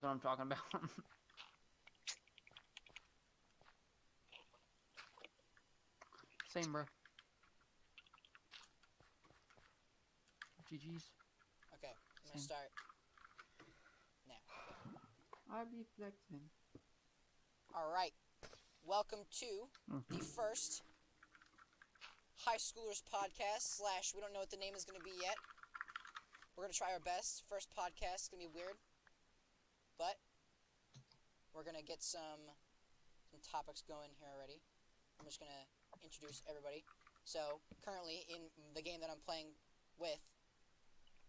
what I'm talking about. Same, bro. GG's. Okay, I'm gonna Same. start now. I be flexing. Alright, welcome to the first HighSchooler's podcast / we don't know what the name is going to be yet. We're going to try our best. First podcast is going to be weird. But we're going to get some topics going here already. I'm just going to introduce everybody. So, currently in the game that I'm playing with,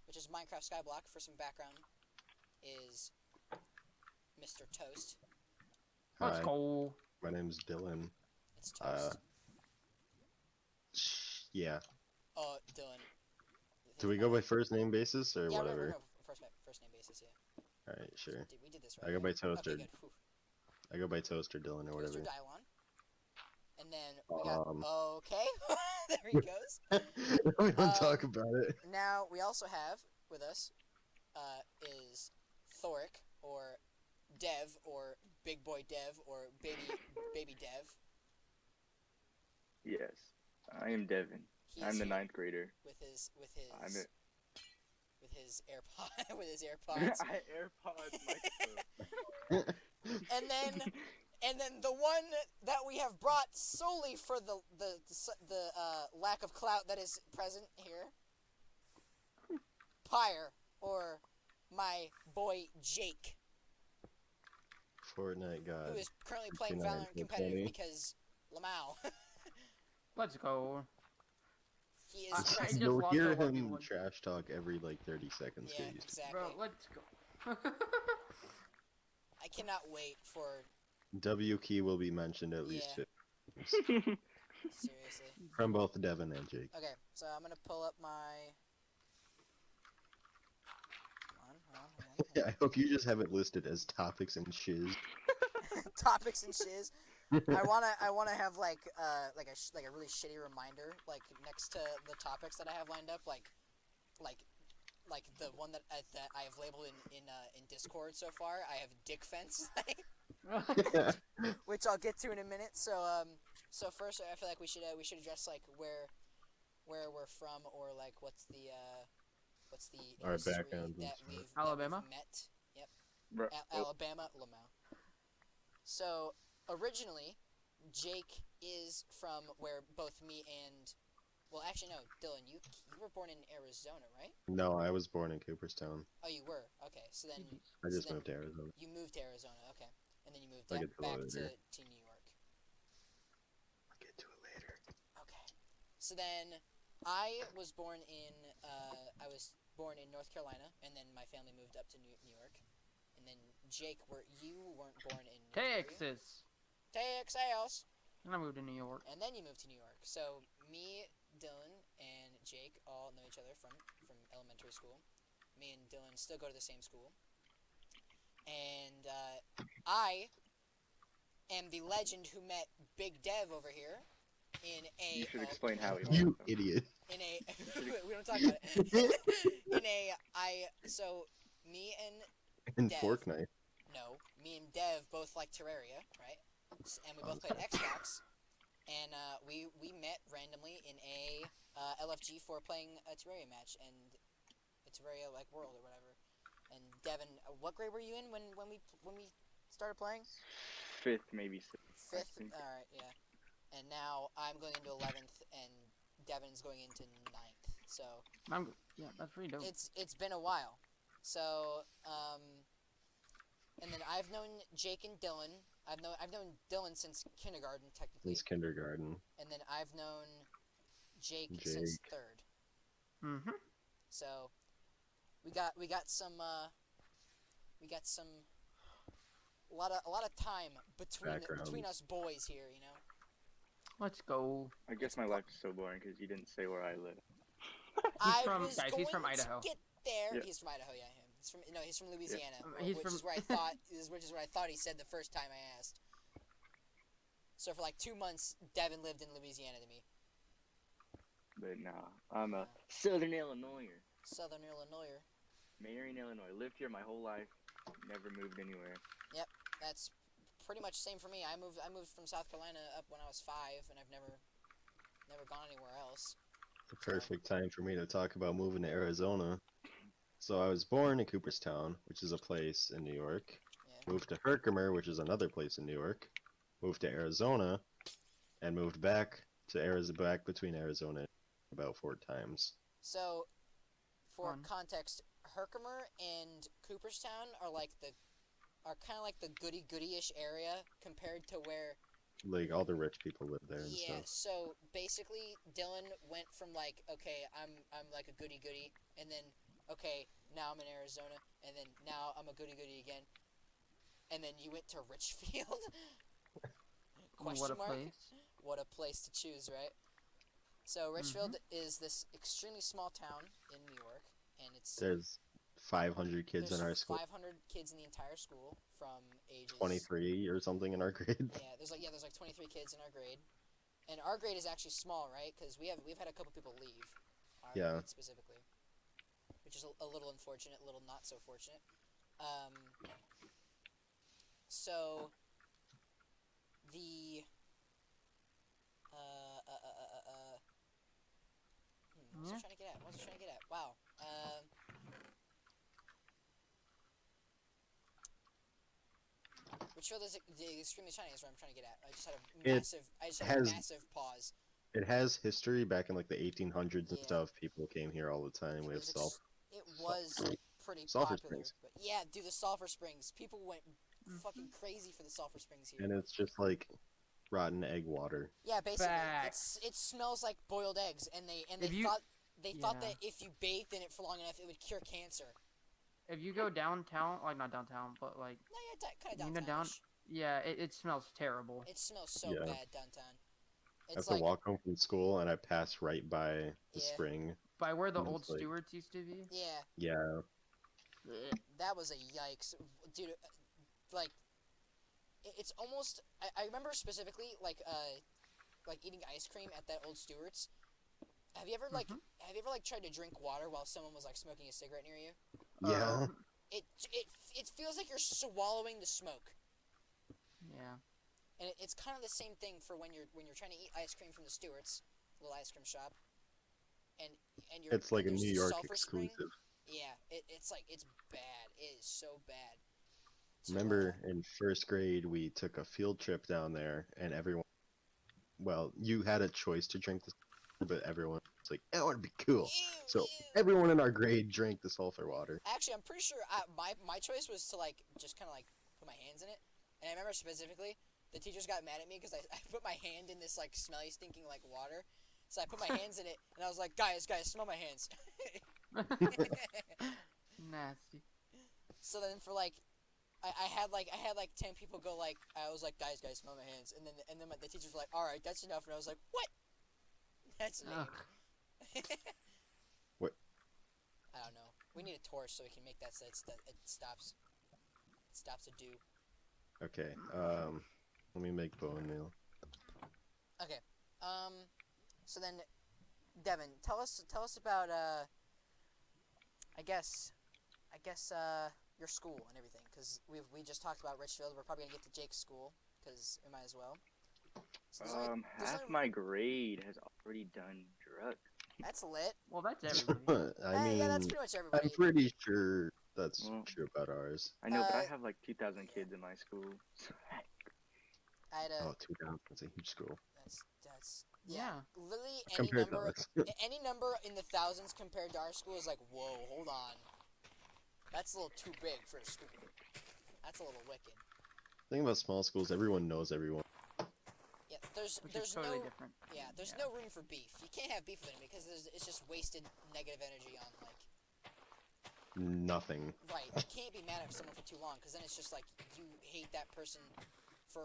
which is Minecraft Skyblock, for some background, is Mr. Toast. Let's Hi, go. my name's Dylan. It's Toast. Yeah. Oh, Dylan. Do we go by first name basis or Yeah, whatever? we're going first name basis, yeah. Alright, sure. We did this right. I go by right? Toaster. Okay, good. Whew. I go by Toaster Dylan or Toaster whatever. Dylon. And then we got... Okay. There he goes. We don't talk about it. Now, we also have with us is Thoric, or Dev, or Big Boy Dev, or Baby Dev. Yes, I am Devin. I'm the 9th grader. With his I'm it. with his AirPod with his AirPods. I AirPods microphone. and then the one that we have brought solely for the lack of clout that is present here, Pyre, or my boy Jake, Fortnite God. who is currently playing 59, Valorant competitive because Lamau. Let's go. He is I present. just You'll lost hear the him 1v1. trash talk every like 30 seconds. Yeah, Get used to it. exactly. Bro, let's go. I cannot wait for W key will be mentioned at least Yeah. 50 seriously. from both Devin and Jake. Okay, so I'm gonna pull up my. Hold on. I hope you just have it listed as topics and shiz. Topics and shiz. I wanna have like a really shitty reminder like next to the topics that I have lined up like the one that I have labeled in Discord so far. I have dick fence, which I'll get to in a minute. So first I feel like we should address like where we're from, or like what's the Our history background that and we've Alabama? met. Yep. Bro, Alabama, Lamau. So, originally, Jake is from where both me and... Well, actually, no, Dylan, you were born in Arizona, right? No, I was born in Cooperstown. Oh, you were? Okay, so then... I just then moved to Arizona. You moved to Arizona, okay. And then you moved I'll get to it back later. to New York. I'll get to it later. Okay. So then, I was born in North Carolina, and then my family moved up to New York. And then, Jake, you weren't born in North Korea. Texas. Texas! And I moved to New York. And then you moved to New York. So, me, Dylan, and Jake all know each other from elementary school. Me and Dylan still go to the same school. And I am the legend who met Big Dev over here in a... you should explain how he You met them. idiot. In a... we don't talk about it. So, me and... And Dev. fork knife. No, me and Dev both like Terraria, right? And we both played Xbox. And we met randomly in a LFG for playing a Terraria match, and a Terraria like world or whatever. And Devin, what grade were you in when we started playing? 5th, maybe 6th. 5th. All right, yeah. And now I'm going into 11th, and Devin's going into 9th. So Yeah, that's pretty dope. it's been a while. So and then I've known Jake and Dylan. I've known Dylan since kindergarten, technically. Since kindergarten. And then I've known Jake. Since 3rd. Mm-hmm. So we got some a lot of time between us boys here, you know. Let's go. I guess my life is so boring because you didn't say where I live. He's from Idaho. Get there. Yeah. He's from Idaho, yeah. He's from Louisiana, He's which from- is where I thought he said the first time I asked. So for like 2 months, Devin lived in Louisiana to me. But nah, I'm a Southern Illinoiser. Southern Illinois. Marion, Illinois. Lived here my whole life. never moved anywhere. That's pretty much the same for me. I moved from South Carolina up when I was 5, and I've never gone anywhere else. The perfect time for me to talk about moving to Arizona. So I was born in Cooperstown, which is a place in New York. Yeah. Moved to Herkimer, which is another place in New York. Moved to Arizona, and moved back to back between Arizona about 4 times. So, for Fun. context, Herkimer and Cooperstown are kind of like the goody-ish area compared to where. Like all the rich people live there and Yeah. stuff. So basically, Dylan went from like, okay, I'm like a goody-goody, and then okay, now I'm in Arizona, and then now I'm a goody-goody again, and then you went to Richfield. What a place. What a place to choose, right? So Richfield is this extremely small town in New York, and There's 500 kids in our there's school. 500 kids in the entire school from ages 23 or something in our grade. there's like 23 kids in our grade, and our grade is actually small, right? Because we've had a couple people leave. Our Yeah. grade specifically, which is a little unfortunate, a little not so fortunate. So the what was I trying to get at? What was I trying to get at? Wow. Richfield is the extremely shiny is what I'm trying to get at. I just had a massive pause. It has history back in like the 1800s and Yeah. stuff. People came here all the time. We have It was pretty Sulphur popular. Springs. But yeah, dude, the Sulphur Springs. People went fucking crazy for the Sulphur Springs here. and it's just like rotten egg water. Yeah, basically, Facts. it smells like boiled eggs, and they thought that if you bathed in it for long enough, it would cure cancer. If you go downtown, like not downtown, but like No, yeah, kind of you know downtown. yeah, it smells terrible. It smells so Yeah. bad downtown. I have It's to like walk home from school and I pass right by the Yeah. spring. By where the And old it's like- Stewarts used to be. yeah, Yeah. that was a yikes, dude. Like it's almost. I remember specifically like eating ice cream at that old Stewart's. Have you ever tried to drink water while someone was like smoking a cigarette near you? Yeah. It feels like you're swallowing the smoke. Yeah. And it's kind of the same thing for when you're trying to eat ice cream from the Stewart's little ice cream shop, and you're. It's like a there's New the York sulfur spring. exclusive. Yeah, it's bad. It is so bad. Remember in first grade we took a field trip down there and everyone, well, you had a choice to drink this, but everyone was like, "I want to be cool." So everyone in our grade drank the sulfur water. Actually, I'm pretty sure my choice was to like just kind of like put my hands in it, and I remember specifically the teachers got mad at me because I put my hand in this like smelly, stinking like water. So I put my hands in it, and I was like, guys, smell my hands. Nasty. So then for like, I had like 10 people go like, I was like, guys, smell my hands, and then the teachers were like, all right, that's enough, and I was like, what? That's lame. What? I don't know. We need a torch so we can make that so it stops. It stops a do. Okay. Let me make bone meal. Okay. So then, Devin, tell us about I guess your school and everything, because we just talked about Richfield. We're probably gonna get to Jake's school because we might as well. So half my grade has already done drugs. That's lit. Well, that's everybody. I mean, yeah, that's pretty much everybody. I'm pretty sure that's true about ours. I know, but I have like 2,000 kids in my school. I had Oh, 2000. That's a huge school. That's Yeah. Literally Compared to us. any number in the thousands compared to our school is like, whoa, hold on. That's a little too big for a school. That's a little wicked. The thing about small schools, everyone knows everyone. Yeah, there's totally no different. Yeah, there's no room for beef. You can't have beef with them because it's just wasted negative energy on like. Nothing. Right, you can't be mad at someone for too long because then it's just like you hate that person for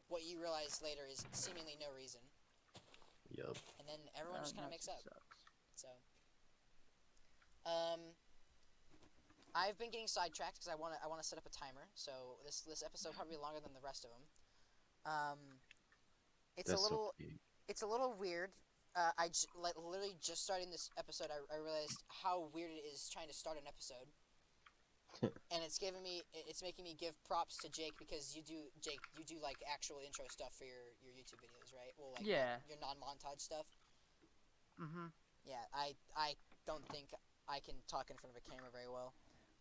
what you realize later is seemingly no reason. Yep. And then everyone just kind of makes up. Sucks. So, I've been getting sidetracked because I want to set up a timer. So this episode will probably be longer than the rest of them. It's That's a little so cute. it's a little weird. Literally just starting this episode, I realized how weird it is trying to start an episode. And it's making me give props to Jake because you do like actual intro stuff for your YouTube videos, right? Well, like Yeah. your non-montage stuff. Mhm. Yeah, I don't think I can talk in front of a camera very well,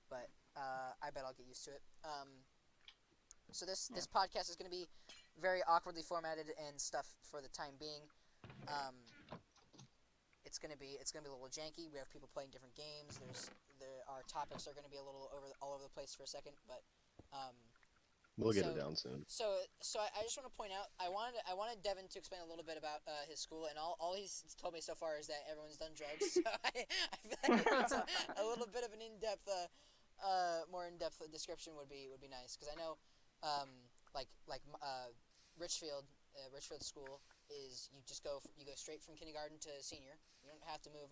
but I bet I'll get used to it. So this podcast is going to be very awkwardly formatted and stuff for the time being. It's gonna be a little janky. We have people playing different games. Our topics are gonna be a little all over the place for a second, but We'll get it down soon. So I just want to point out I wanted Devin to explain a little bit about his school, and all he's told me so far is that everyone's done drugs. So I feel like it's a little bit of an more in-depth description would be nice, because I know Richfield School is you go straight from kindergarten to senior. You don't have to move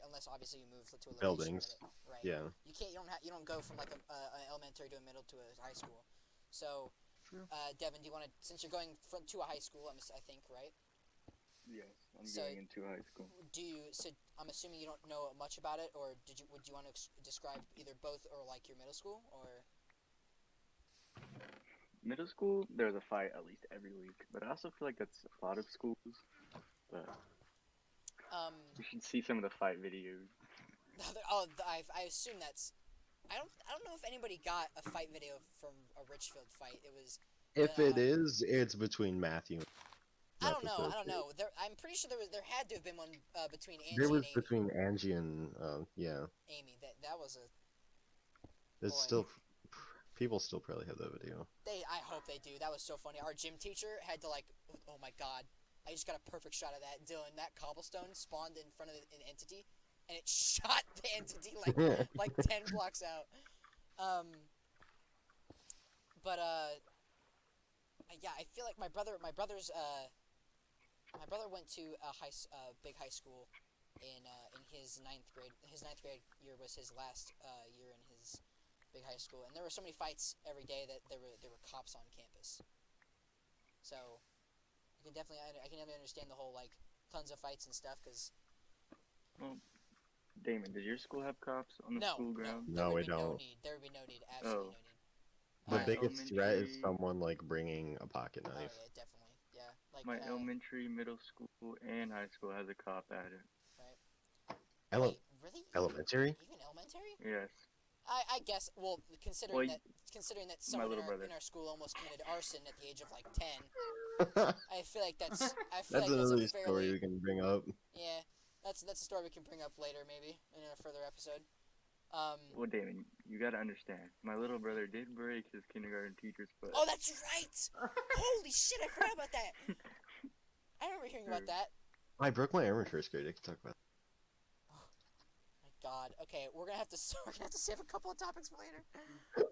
unless obviously you move to a location, Buildings. right? Yeah. You don't go from an elementary to a middle to a high school. So, True. Devin, do you want to, since you're going to a high school, I think, right? Yes, I'm going into high school. I'm assuming you don't know much about it, or would you want to describe either both or like your middle school, or? Middle school, there's a fight at least every week, but I also feel like that's a lot of schools. But you should see some of the fight videos. I assume that's. I don't know if anybody got a fight video from a Richfield fight. It was. If it is, it's between Matthew. I don't know. I'm pretty sure there had to have been one between Angie There was and Amy. between Angie and yeah. Amy. That was a. It's boy. still. People still probably have that video. I hope they do. That was so funny. Our gym teacher had to oh my god, I just got a perfect shot of that. Dylan, that cobblestone spawned in front of an entity, and it shot the entity like 10 blocks out. Yeah, I feel like my brother went to a big high school in his ninth grade. His ninth grade year was his last year in his big high school, and there were so many fights every day that there were cops on campus. So I can definitely understand the whole tons of fights and stuff, because Well, Damon, does your school have cops on the school ground? No, we don't. There would be no need. Absolutely no need. The biggest threat is elementary- someone bringing a pocket Oh knife. yeah, definitely. Yeah, My elementary, middle school, and high school has a cop at it. Wait, really? Elementary? Even elementary? Yes. I guess. Well, considering that someone little brother. in our school almost committed arson at the age of 10, I feel like that's. That's another story we can bring up. Yeah, that's a story we can bring up later, maybe in a further episode. Well, Damon, you gotta understand. My little brother did break his kindergarten teacher's foot. Oh, that's right! Holy shit, I forgot about that. I remember hearing about that. I broke my arm in first grade. I can talk about that. God. Okay, we're gonna have to save a couple of topics for later.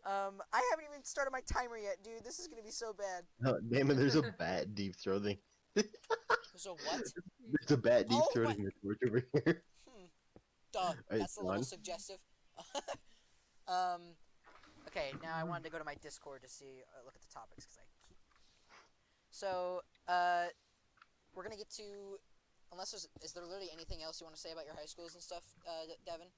I haven't even started my timer yet, dude. This is gonna be so bad. No, Damon, there's a bat deep throating. There's a what? There's a bat deep throating your torch over here. Duh. Right, That's a little suggestive. Okay, now I wanted to go to my Discord to see, look at the topics, because I keep. So, we're gonna get to. Is there literally anything else you want to say about your high schools and stuff, Devin?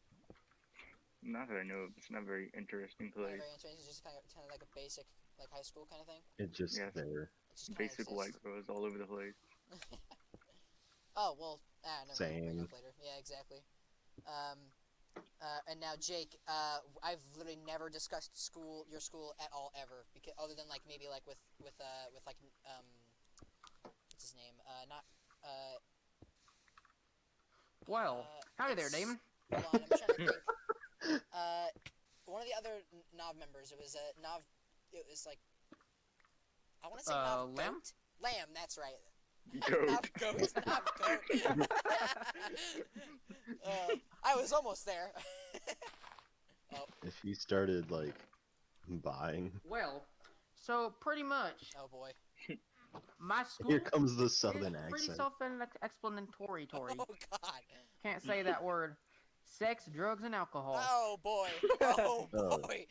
Not that I know of. It's not a very interesting place. Not very interesting. It's just kind of like a basic high school kind of thing. It's just Yes. there. It just Basic white girls all over the place. Oh well, never mind. Bring Same. up later. Yeah, exactly. And now Jake, I've literally never discussed your school at all ever, because other than maybe with what's his name? Well, howdy there, Damon. Hold on, I'm trying to think. One of the other Nav members, it was Nav. It was I want to say Nav Lamb? Goat? Lamb, that's right. Goat. Nav Goat, Nav Goat. I was almost there. If he started buying, Well, so pretty much, Oh boy. my school here comes the southern is pretty accent. self-explanatory. Oh god. Can't say that word. Sex, drugs, and alcohol. Oh boy. Oh Oh. boy.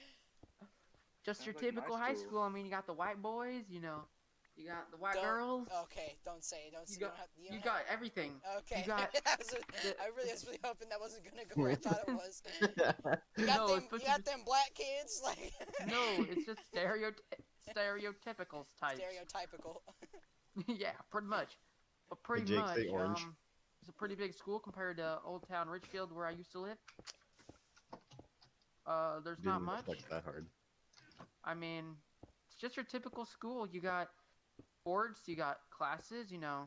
Just your Sounds like my typical high school. school. I mean, you got the white boys, You got the white Don't- girls. Okay, don't say it. Don't say You got, don't have, you got everything. Okay. You got. I really was really hoping that wasn't gonna go where I thought it was. You No, got it's supposed you to got them black kids like. No, it's just stereotypical types. Stereotypical. Yeah, pretty much. But pretty Jake, much, say orange. it's a pretty big school compared to Old Town Richfield, where I used to live. There's not Didn't much. flex that hard. I mean, it's just your typical school. You got boards, you got classes, you know.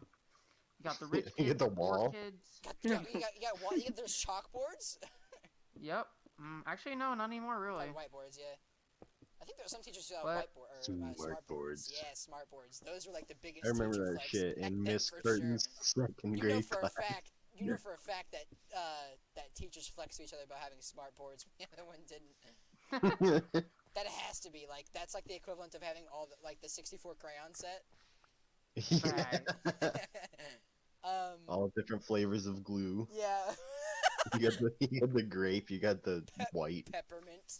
You got the rich kids, You get the poor wall. kids. You got those chalkboards. Yep. Actually, no, not anymore, really. Like whiteboards, yeah. I think there were some teachers who had But- whiteboard or Smart smart boards. boards. Yeah, smart boards. Those were like the biggest. I remember teacher that flex shit back in then, Miss for Curtin's second Sure. You know grade for class. a fact. You know for a fact that that teachers flex to each other about having smart boards when the other one didn't. That has to be like that's like the equivalent of having all the like the 64 crayon set. Right. All different flavors of glue. Yeah. You got the grape, you got the white. Peppermint.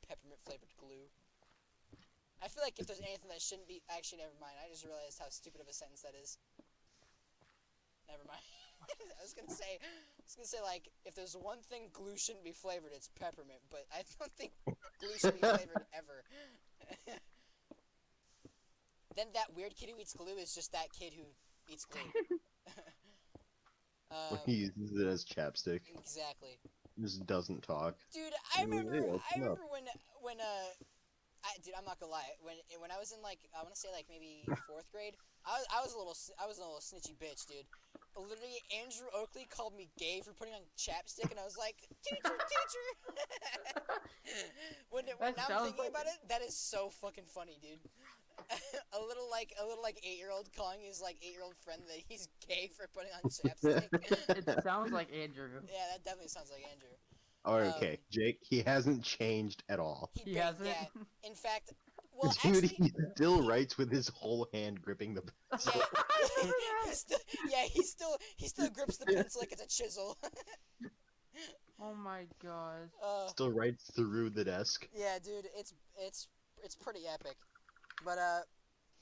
Peppermint flavored glue. I feel like if there's anything that shouldn't be actually never mind. I just realized how stupid of a sentence that is. Never mind. I was gonna say like if there's one thing glue shouldn't be flavored, it's peppermint, but I don't think glue should be flavored ever. Then that weird kid who eats glue is just that kid who eats glue. He uses it as chapstick. Exactly. Just doesn't talk. Dude, I Hey, remember open up. dude, I'm not gonna lie. When I was in like I want to say like maybe 4th grade, I was a little snitchy bitch, dude. Literally, Andrew Oakley called me gay for putting on chapstick, and I was like, teacher. when That now I'm sounds thinking like about it, that is so fucking funny, dude. a little like 8-year-old calling his like 8-year-old friend that he's gay for putting on chapstick. It sounds like Andrew. Yeah, that definitely sounds like Andrew. Okay, Jake, he hasn't changed at all. He hasn't? Yeah. In fact, well, Dude, actually, he still writes with his whole hand gripping the pencil. yeah, he still grips the pencil like it's a chisel. Oh my god. Still writes through the desk. Yeah, dude, it's pretty epic. But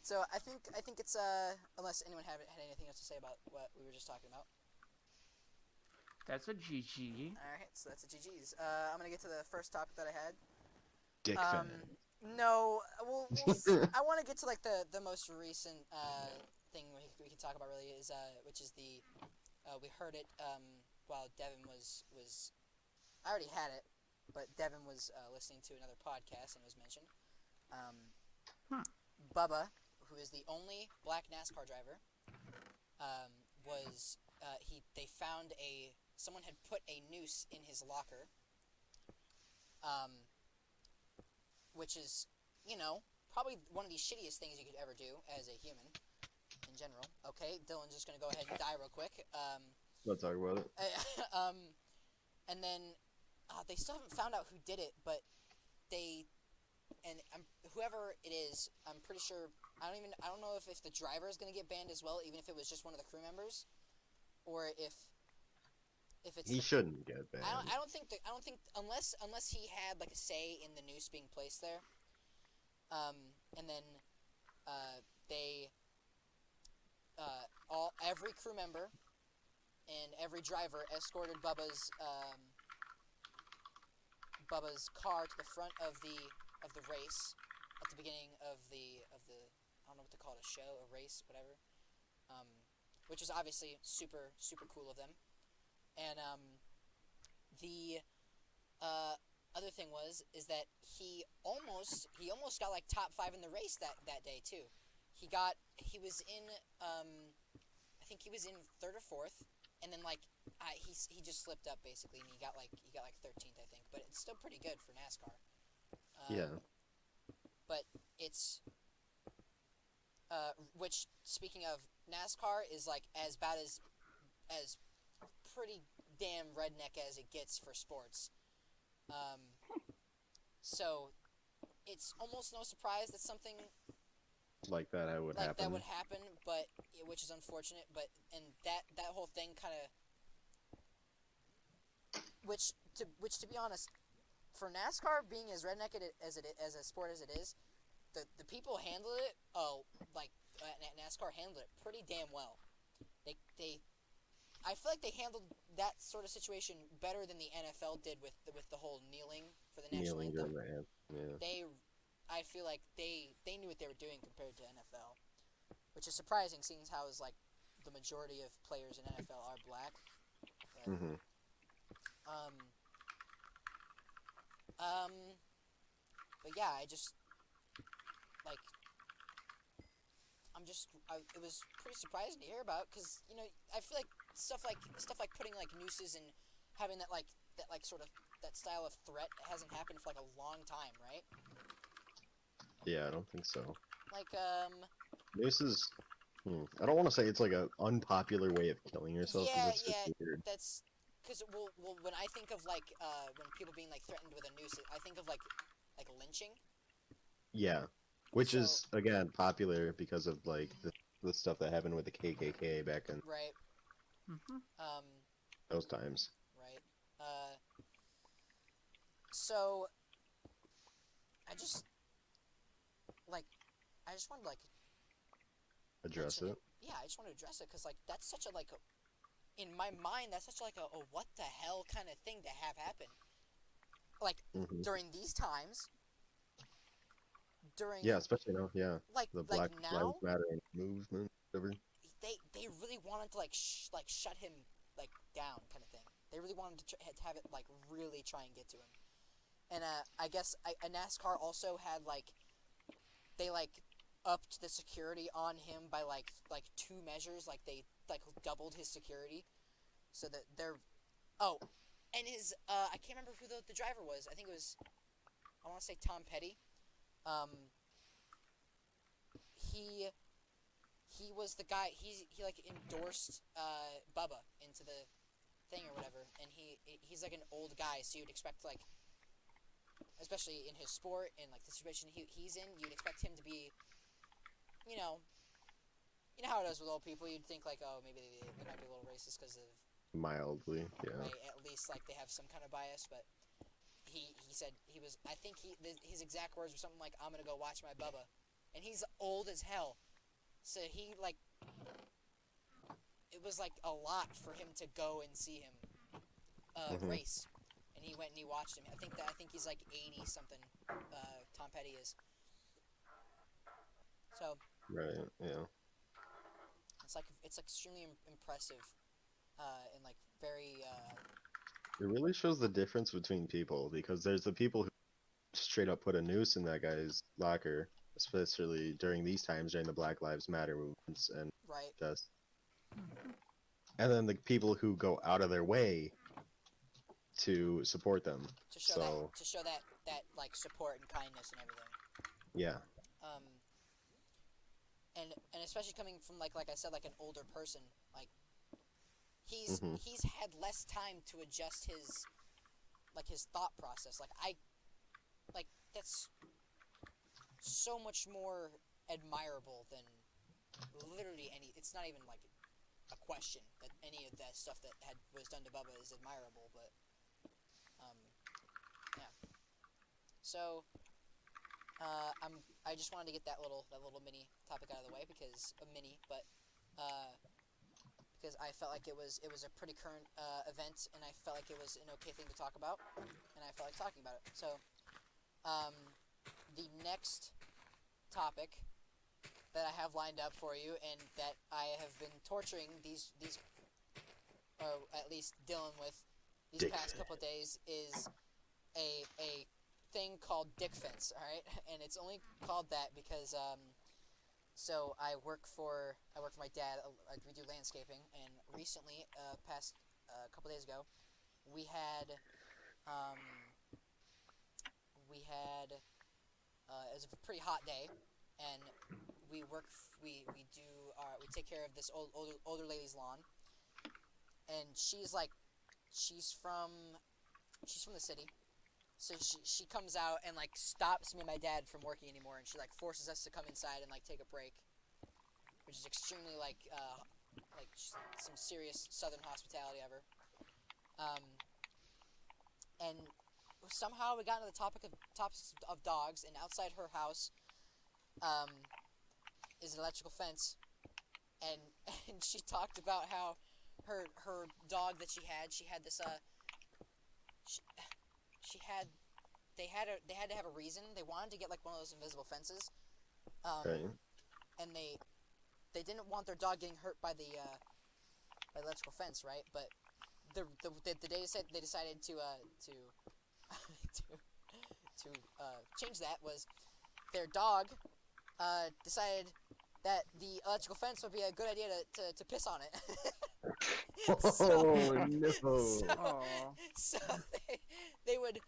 so I think it's unless anyone had anything else to say about what we were just talking about. That's a GG. All right, so that's a GG's. I'm gonna get to the first topic that I had. Dick fan. No, I want to get to like the most recent thing we can talk about really is which is the we heard it while Devin was I already had it, but Devin was listening to another podcast and it was mentioned. Bubba, who is the only black NASCAR driver, was they found someone had put a noose in his locker. Which is, probably one of the shittiest things you could ever do as a human, in general. Okay, Dylan's just gonna go ahead and die real quick. Let's talk about it. And then they still haven't found out who did it, but whoever it is, I'm pretty sure. I don't know if the driver is gonna get banned as well, even if it was just one of the crew members, or if it's He shouldn't get banned. I don't think unless he had like a say in the noose being placed there. And then every crew member and every driver escorted Bubba's car to the front of the race at the beginning of the I don't know what to call it, a show, a race, whatever. Which was obviously super cool of them. And the other thing is that he almost got like top 5 in the race that day too. He was in I think he was in 3rd or 4th, and then like he just slipped up basically, and he got like 13th I think, but it's still pretty good for NASCAR. Yeah. But it's which, speaking of, NASCAR is like as bad as pretty damn redneck as it gets for sports. So it's almost no surprise that something Like that would happen. that would happen, but which is unfortunate. But that whole thing kind of, which to be honest, for NASCAR being as redneck as a sport as it is, the people handled it. NASCAR handled it pretty damn well. I feel like they handled that sort of situation better than the NFL did with the whole kneeling for the national Kneeling anthem. during the anthem, yeah. I feel like they knew what they were doing compared to NFL, which is surprising, seeing how is like the majority of players in NFL are black. But, Mm-hmm. But yeah, it was pretty surprising to hear about, because I feel like stuff like putting like nooses and having that sort of that style of threat hasn't happened for like a long time, right? Yeah, I don't think so. Like This is, I don't want to say it's like an unpopular way of killing yourself, because it's just weird. That's because when I think of like when people being like threatened with a noose, I think of like lynching. Yeah, which is again popular because of like the stuff that happened with the KKK back in right. those times. Right. So I just wanted to Address it. Yeah, I just want to address it because like that's such a in my mind that's such a what the hell kind of thing to have happen. Like during these times. Especially now, the Black Lives Matter movement, whatever. They really wanted to shut him down, kind of thing. They really wanted to have it really try and get to him. And I guess NASCAR also had they upped the security on him by two measures. They doubled his security, so that and his I can't remember who the driver was. I think it was, I want to say Tom Petty. He was the guy. He endorsed Bubba into the thing or whatever, and he's like an old guy, so you'd expect especially in his sport and the situation he's in, you'd expect him to be, you know how it is with old people. You'd think maybe they might be a little racist because of mildly, yeah. Right, at least they have some kind of bias, but he said I think his exact words were something like, "I'm gonna go watch my Bubba," and he's old as hell, so it was a lot for him to go and see him race, and he went and he watched him. I think he's 80 something. Tom Petty is. So. Right. Yeah. It's extremely impressive, and very. It really shows the difference between people, because there's the people who straight up put a noose in that guy's locker, especially during these times, during the Black Lives Matter movements and right. Just. And then the people who go out of their way to support them. To show that support and kindness and everything. Yeah. And especially coming from like I said, an older person, he's had less time to adjust his thought process. That's so much more admirable than literally it's not even a question that any of that stuff that was done to Bubba is admirable, but yeah. So I just wanted to get that little mini topic out of the way, because I felt like it was a pretty current event, and I felt like it was an okay thing to talk about, and I felt like talking about it. So the next topic that I have lined up for you, and that I have been torturing these or at least dealing with these past couple of days, is a thing called Dick Fence. All right, and it's only called that because so I work for my dad. We do landscaping, and recently, past a couple days ago, we had it was a pretty hot day, and we take care of this older lady's lawn, and she's from the city. So she comes out and stops me and my dad from working anymore, and she forces us to come inside and take a break, which is extremely some serious Southern hospitality ever. And somehow we got into the topics of dogs, and outside her house is an electrical fence, and and she talked about how her dog that she had this she had they had to have a reason. They wanted to get like one of those invisible fences, Right. and they didn't want their dog getting hurt by the electrical fence, right? But the day they decided to to change that was their dog decided that the electrical fence would be a good idea to piss on it. Oh no! Oh. So they would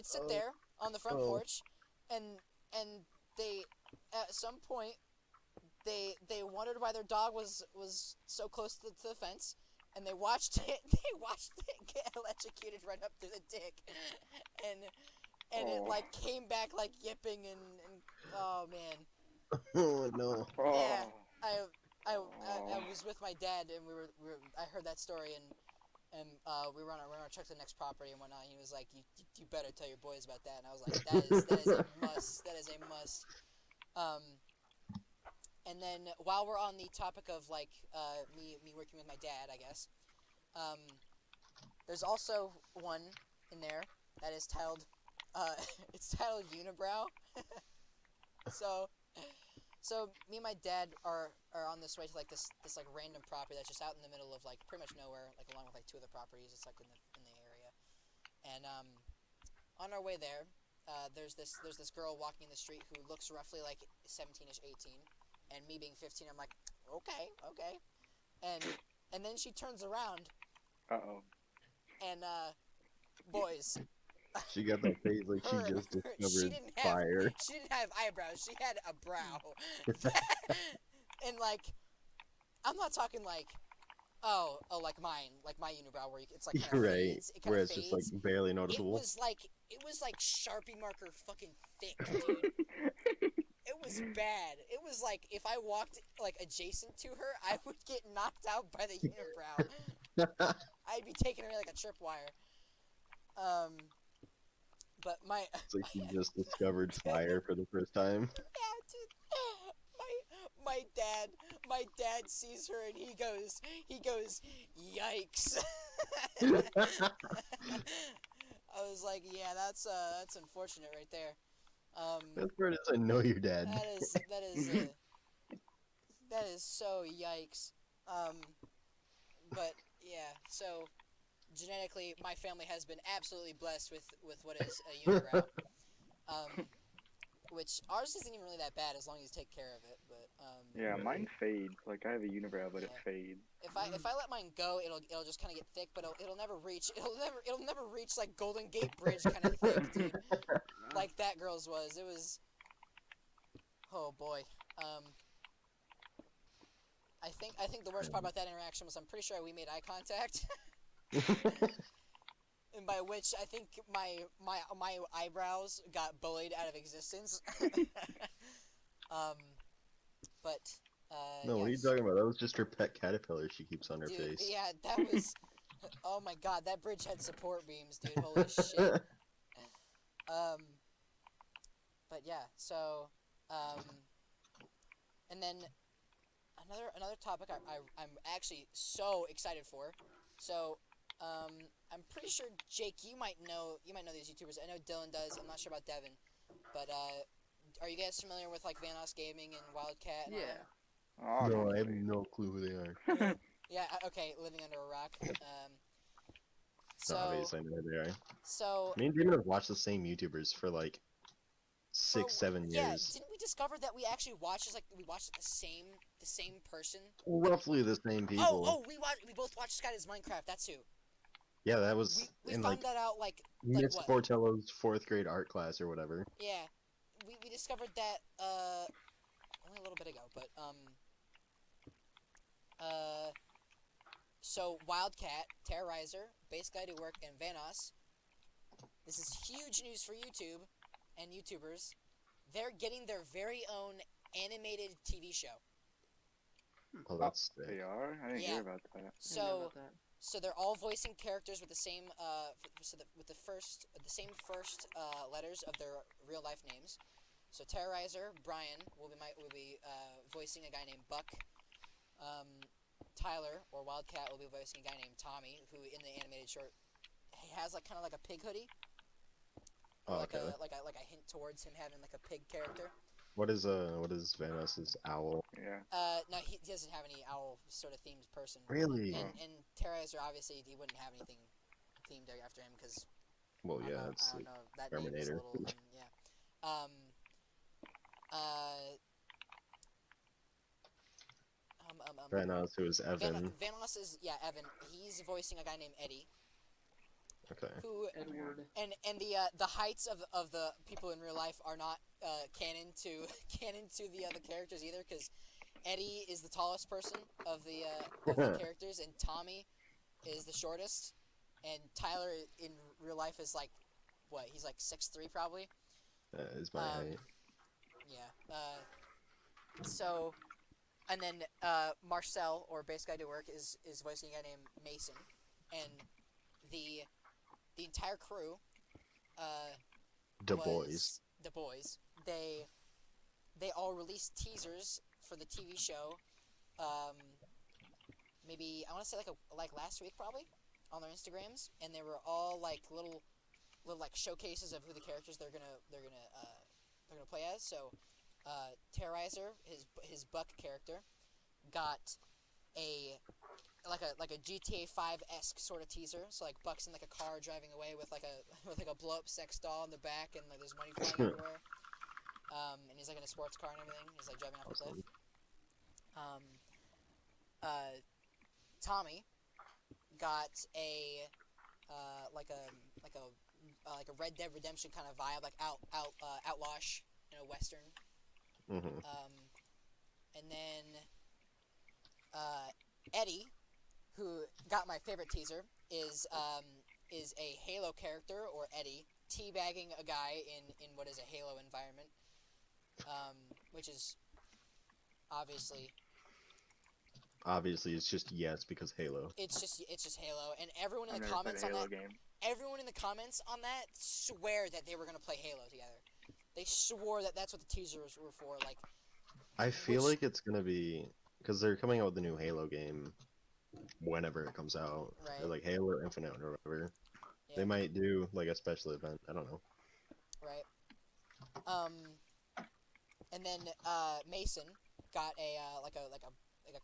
sit there on the front porch, and they at some point they wondered why their dog was so close to the fence, and they watched it get electrocuted right up to the dick, and it like came back like yipping and oh man. Oh no! Yeah, I was with my dad, and we were I heard that story, and we were on our trek to the next property and whatnot. And he was like, "You better tell your boys about that." And I was like, "That is a must. That is a must." And then while we're on the topic of like me working with my dad, I guess, there's also one in there that is titled it's titled Unibrow. So me and my dad are on this way to like this like random property that's just out in the middle of like pretty much nowhere, like along with like two other properties. It's like in the area, and on our way there, there's this girl walking in the street who looks roughly like 17ish, 18, and me being 15, I'm like, okay, and then she turns around and boys. She got that face like she just discovered fire. She didn't have eyebrows. She had a brow. And like, I'm not talking like, like mine, like my unibrow where it's like kind of Right, fades. It where kind of it's fades. just like barely noticeable. It was like Sharpie marker fucking thick, dude. It was bad. It was like if I walked like adjacent to her, I would get knocked out by the unibrow. I'd be taking her like a tripwire. But It's like she just discovered fire for the first time. Yeah, dude. My dad sees her and he goes, yikes. I was like, yeah, that's unfortunate right there. Best part is I know your dad. That is so yikes. But yeah, so genetically, my family has been absolutely blessed with what is a unibrow. Which ours isn't even really that bad as long as you take care of it. But yeah, mine fades. Like I have a unibrow, but it fades. If I let mine go, it'll just kind of get thick, but it'll never reach like Golden Gate Bridge kind of thick, dude. Like that girl's was. It was. Oh boy. I think the worst part about that interaction was I'm pretty sure we made eye contact. And by which I think my eyebrows got bullied out of existence. But No, what are you talking about? That was just her pet caterpillar she keeps on her dude, face. yeah, that was. Oh my god, that bridge had support beams, dude. Holy shit. But yeah, so and then another topic I'm actually so excited for. So I'm pretty sure Jake, you might know these YouTubers. I know Dylan does. I'm not sure about Devin, but are you guys familiar with like Vanos Gaming and Wildcat? And Yeah. Oh, No, I have no clue who they are. Yeah. Okay. Living under a rock. So Obviously, I know who they are. so Me and Damon have watched the same YouTubers for like 6-7 yeah, years. didn't we discover that we actually watched the same person? Roughly the same people. Oh, we both watched Sky's Minecraft. That's who. Yeah, that was We in found like that out like Miss what? Portello's 4th grade art class or whatever. Yeah, we discovered that only a little bit ago, but so Wildcat, Terrorizer, Base Guy to Work, and Vanos. This is huge news for YouTube and YouTubers. They're getting their very own animated TV show. Oh, that's sick. They are? I didn't hear about that. I know So about that. so they're all voicing characters with the same with the same first letters of their real life names. So Terrorizer Brian will be voicing a guy named Buck. Tyler or Wildcat will be voicing a guy named Tommy, who in the animated short he has like kind of like a pig hoodie. Or like a hint towards him having like a pig character. What is Vanos's owl? Yeah. No, he doesn't have any owl sort of themed person. Really? And Terrorizer, obviously, he wouldn't have anything themed after him because. Well, I yeah, don't it's know. That Terminator. name is a little. Yeah. Vanos, who is Evan. Vanos is Evan. He's voicing a guy named Eddie. Okay. Who Edward. and the heights of the people in real life are not canon to the characters either, because Eddie is the tallest person of the characters, and Tommy is the shortest, and Tyler in real life is like what? He's like 6'3" probably. Is my height. Yeah. So, and then Marcel or Base Guy to Work is voicing a guy named Mason, and the entire crew. The boys. The boys. They all released teasers for the TV show. Maybe I want to say like last week probably on their Instagrams, and they were all like little like showcases of who the characters they're gonna play as. So, Terrorizer, his Buck character, got a GTA 5-esque sort of teaser. So like Buck's in like a car driving away with like a blow up sex doll in the back, and like there's money flying everywhere. And he's like in a sports car and everything. He's like driving off a cliff. Tommy got a Red Dead Redemption kind of vibe, like outlawish, western. Mm-hmm. And then Eddie, who got my favorite teaser, is a Halo character, or Eddie, teabagging a guy in what is a Halo environment, which is obviously it's just yes because Halo. It's just Halo, and everyone in I've the never comments played on a Halo that, game. everyone in the comments on that swear that they were gonna play Halo together. They swore that that's what the teasers were for. Like, I feel like it's gonna be because they're coming out with a new Halo game whenever it comes out. Right. Or like Halo Infinite or whatever. yeah, They might do like a special event. I don't know. right. And then Mason got a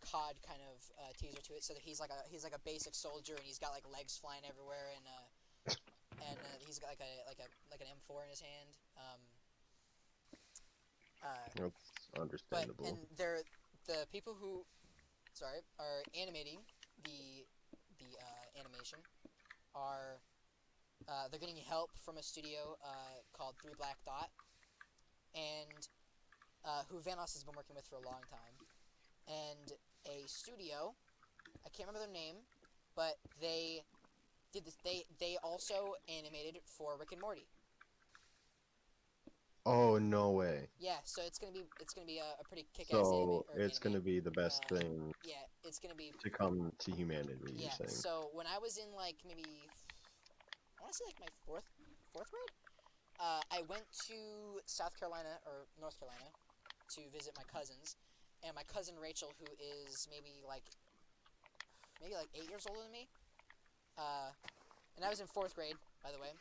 COD kind of teaser to it, so that he's like a basic soldier, and he's got like legs flying everywhere, and he's got like an M4 in his hand. That's understandable. And they're the people who, are animating the animation are they're getting help from a studio called 3 Black Dot, and who Vanos has been working with for a long time, and a studio, I can't remember their name, but they did this. They also animated for Rick and Morty. Oh no way! Yeah, so it's gonna be a pretty kick-ass So it's anime. gonna be the best thing. Yeah, it's gonna be To come to humanity. Yeah. You're saying. So when I was in like maybe I want to say like my fourth grade, I went to South Carolina or North Carolina to visit my cousins, and my cousin Rachel, who is maybe like 8 years older than me, and I was in 4th grade, by the way.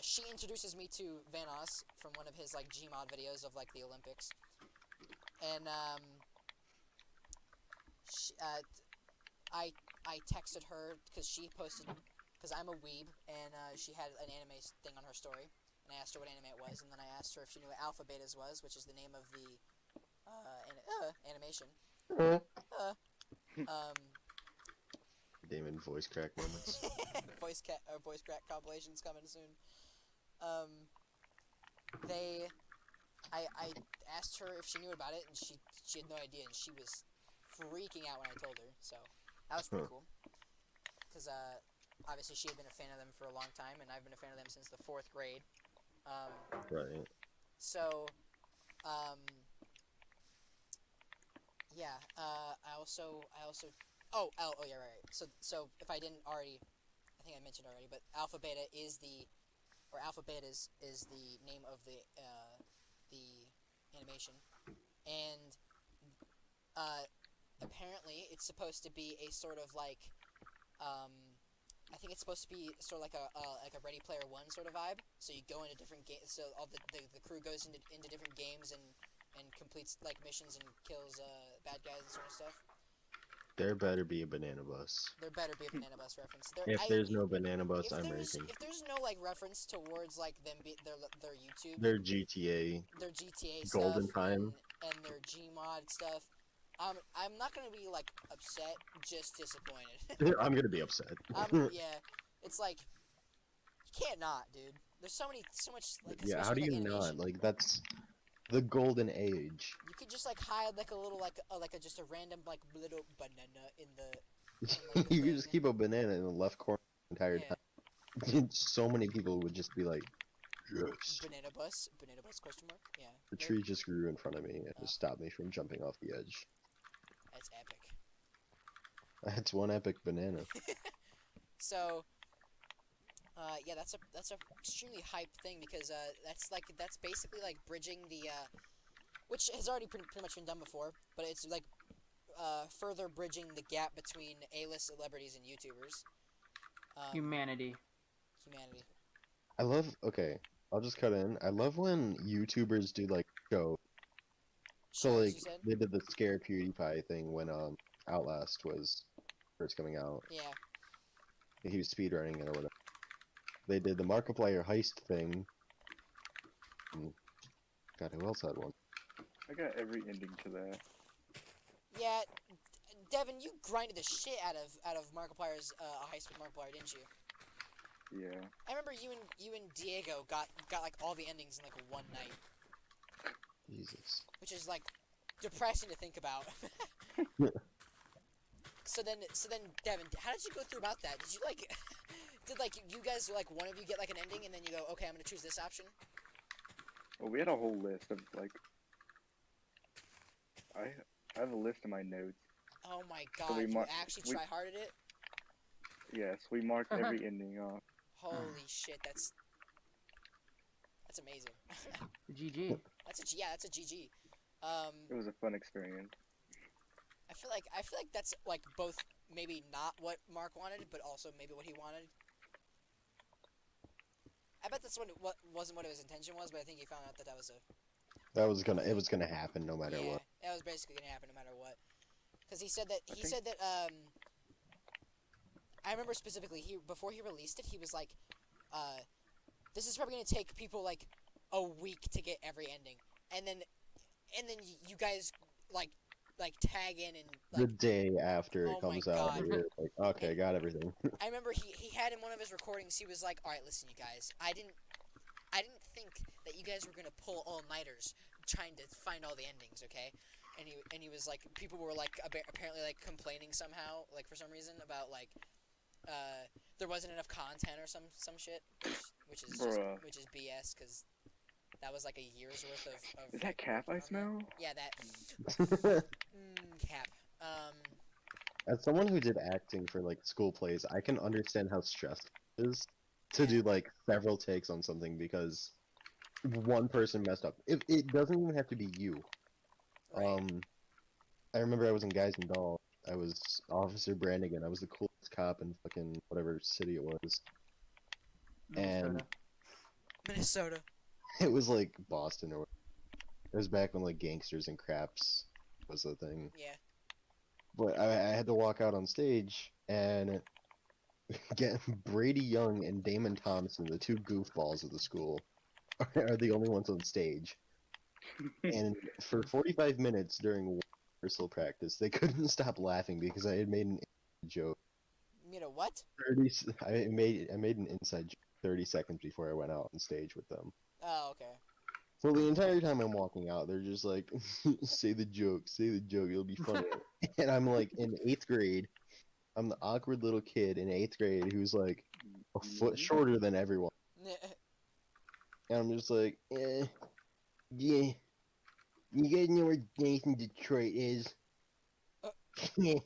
She introduces me to Vanos from one of his like Gmod videos of like the Olympics, and I texted her because she posted, because I'm a weeb, and she had an anime thing on her story, and I asked her what anime it was, and then I asked her if she knew what Alpha Betas was, which is the name of the animation. Damon voice crack moments. voice crack compilations coming soon. I asked her if she knew about it, and she had no idea, and she was freaking out when I told her. So that was pretty cool, because obviously she had been a fan of them for a long time, and I've been a fan of them since the 4th grade. Right. So, yeah. I also. Oh yeah, right. So if I didn't already, I think I mentioned already, but Alpha Betas is the name of the animation, and apparently it's supposed to be a sort of like, I think it's supposed to be sort of like a Ready Player One sort of vibe. So you go into different games. So all the crew goes into different games and completes like missions and kills bad guys and sort of stuff. There better be a banana bus. There better be a banana bus reference. If there's no banana bus, I'm raging. If there's no like reference towards like their YouTube, Their GTA, their GTA Golden stuff, Time, and their Gmod stuff, I'm not gonna be like upset, just disappointed. I'm gonna be upset. Yeah, it's like you can't not, dude. There's so much like Yeah, how do especially, you like, animation. not? Like that's the golden age. You could just like hide like a little like just a random like little banana in like, the You could thing. just keep a banana in the left corner the entire Yeah. time. So many people would just be like, yes. Banana bus question mark? Yeah. The tree just grew in front of me and Oh. just stopped me from jumping off the edge. That's epic. That's one epic banana. So, yeah, that's a extremely hype thing because that's basically like bridging the which has already pretty much been done before, but it's like further bridging the gap between A-list celebrities and YouTubers. Humanity. Humanity. I love. Okay, I'll just cut in. I love when YouTubers do like show. So Shows, like you said? they did the scare PewDiePie thing when Outlast was first coming out. Yeah. He was speedrunning it or whatever. They did the Markiplier heist thing. God, who else had one? I got every ending to that. Yeah, Devin, you grinded the shit out of Markiplier's heist with Markiplier, didn't you? Yeah. I remember you and Diego got like all the endings in like one night, Jesus. which is like depressing to think about. So then Devin, how did you go through about that? Did you like did like you guys like one of you get like an ending and then you go, okay, I'm gonna choose this option? Well, we had a whole list of like. I have a list in my notes. Oh my So god, we you mar- actually we- try-harded it? Yes, we marked every ending off. Holy shit, that's amazing. GG. That's a GG. It was a fun experience. I feel like that's like both maybe not what Mark wanted, but also maybe what he wanted. I bet that's what wasn't what his intention was, but I think he found out that was a It was gonna happen no matter what. that was basically gonna happen no matter what. Because he said that I remember specifically before he released it, he was like, this is probably gonna take people like a week to get every ending, and then you guys like tag in and The like. day after Oh it my comes out, God. you're like, okay, got everything. I remember he had in one of his recordings, he was like, all right, listen, you guys, I didn't think that you guys were gonna pull all-nighters trying to find all the endings, okay? And he was like, people were like apparently like complaining somehow, like for some reason about like there wasn't enough content or some shit, which is BS, because that was like a year's worth of Is that cap I smell? Yeah, that cap. As someone who did acting for like school plays, I can understand how stressful it is to Yeah. do like several takes on something because one person messed up. It doesn't even have to be you. Right. I remember I was in Guys and Dolls. I was Officer Brannigan. I was the coolest cop in fucking whatever city it was. And Minnesota. it was like Boston or whatever. It was back when like gangsters and craps was the thing. Yeah. But I had to walk out on stage and get Brady Young and Damon Thompson, the two goofballs of the school, are the only ones on stage. And for 45 minutes during rehearsal practice, they couldn't stop laughing because I had made an joke. You know what? I made an inside joke 30 seconds before I went out on stage with them. Oh, okay. So the entire time I'm walking out, they're just like, say the joke, it'll be funny. And I'm like in 8th grade, I'm the awkward little kid in 8th grade who's like a foot shorter than everyone. And I'm just like, yeah, you guys know where Nathan Detroit is? Yeah.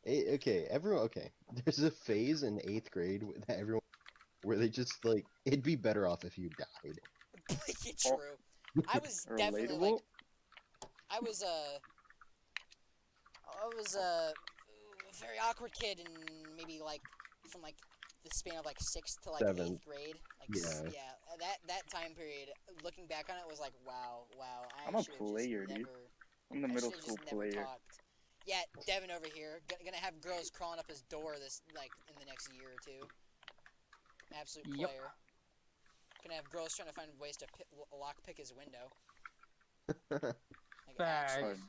Okay, everyone, okay. There's a phase in 8th grade that everyone where they just like it'd be better off if you died. True. I was definitely like, I was a very awkward kid, and maybe like from like the span of like 6th to like 7th. 8th grade. Like Yeah. that time period. Looking back on it was like wow. I'm a player, dude. I'm the middle school player. Never talked. Yeah, Devin over here gonna have girls crawling up his door this like in the next year or two. Absolute Yep. player. Gonna have girls trying to find ways to lockpick his window. Like, Facts. actually,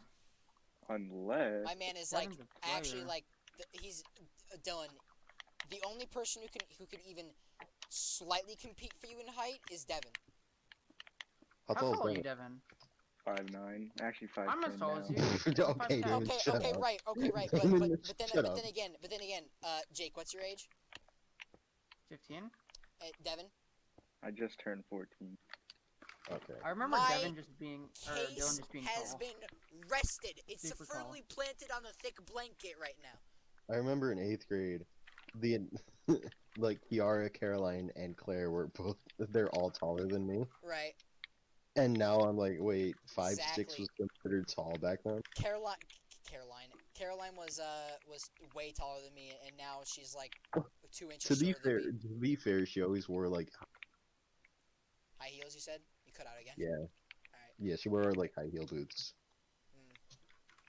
Unless my man is Devin's like a player. actually like he's Dylan. The only person who could even slightly compete for you in height is Devin. How How tall tall are is you, that? Devin? 5'9", actually 5'10". I'm as tall as now. you. Okay, I'm dude, five shut Okay, up. right. But Shut up. then again, Jake, what's your age? 15. Devin. I just turned 14. Okay. I remember My Devin just being, or Dylan Case just being has tall. been rested. It's Super firmly planted on the thick blanket right now. I remember in 8th grade, the like Kiara, Caroline, and Claire were both. They're all taller than me. Right. And now I'm like, wait, 5'6" Exactly. was considered tall back then. Caroline was way taller than me, and now she's like 2 inches To be shorter fair, than me. to be fair, she always wore like High heels, you said? You cut out again. yeah, Alright. yeah, she wore like high heel boots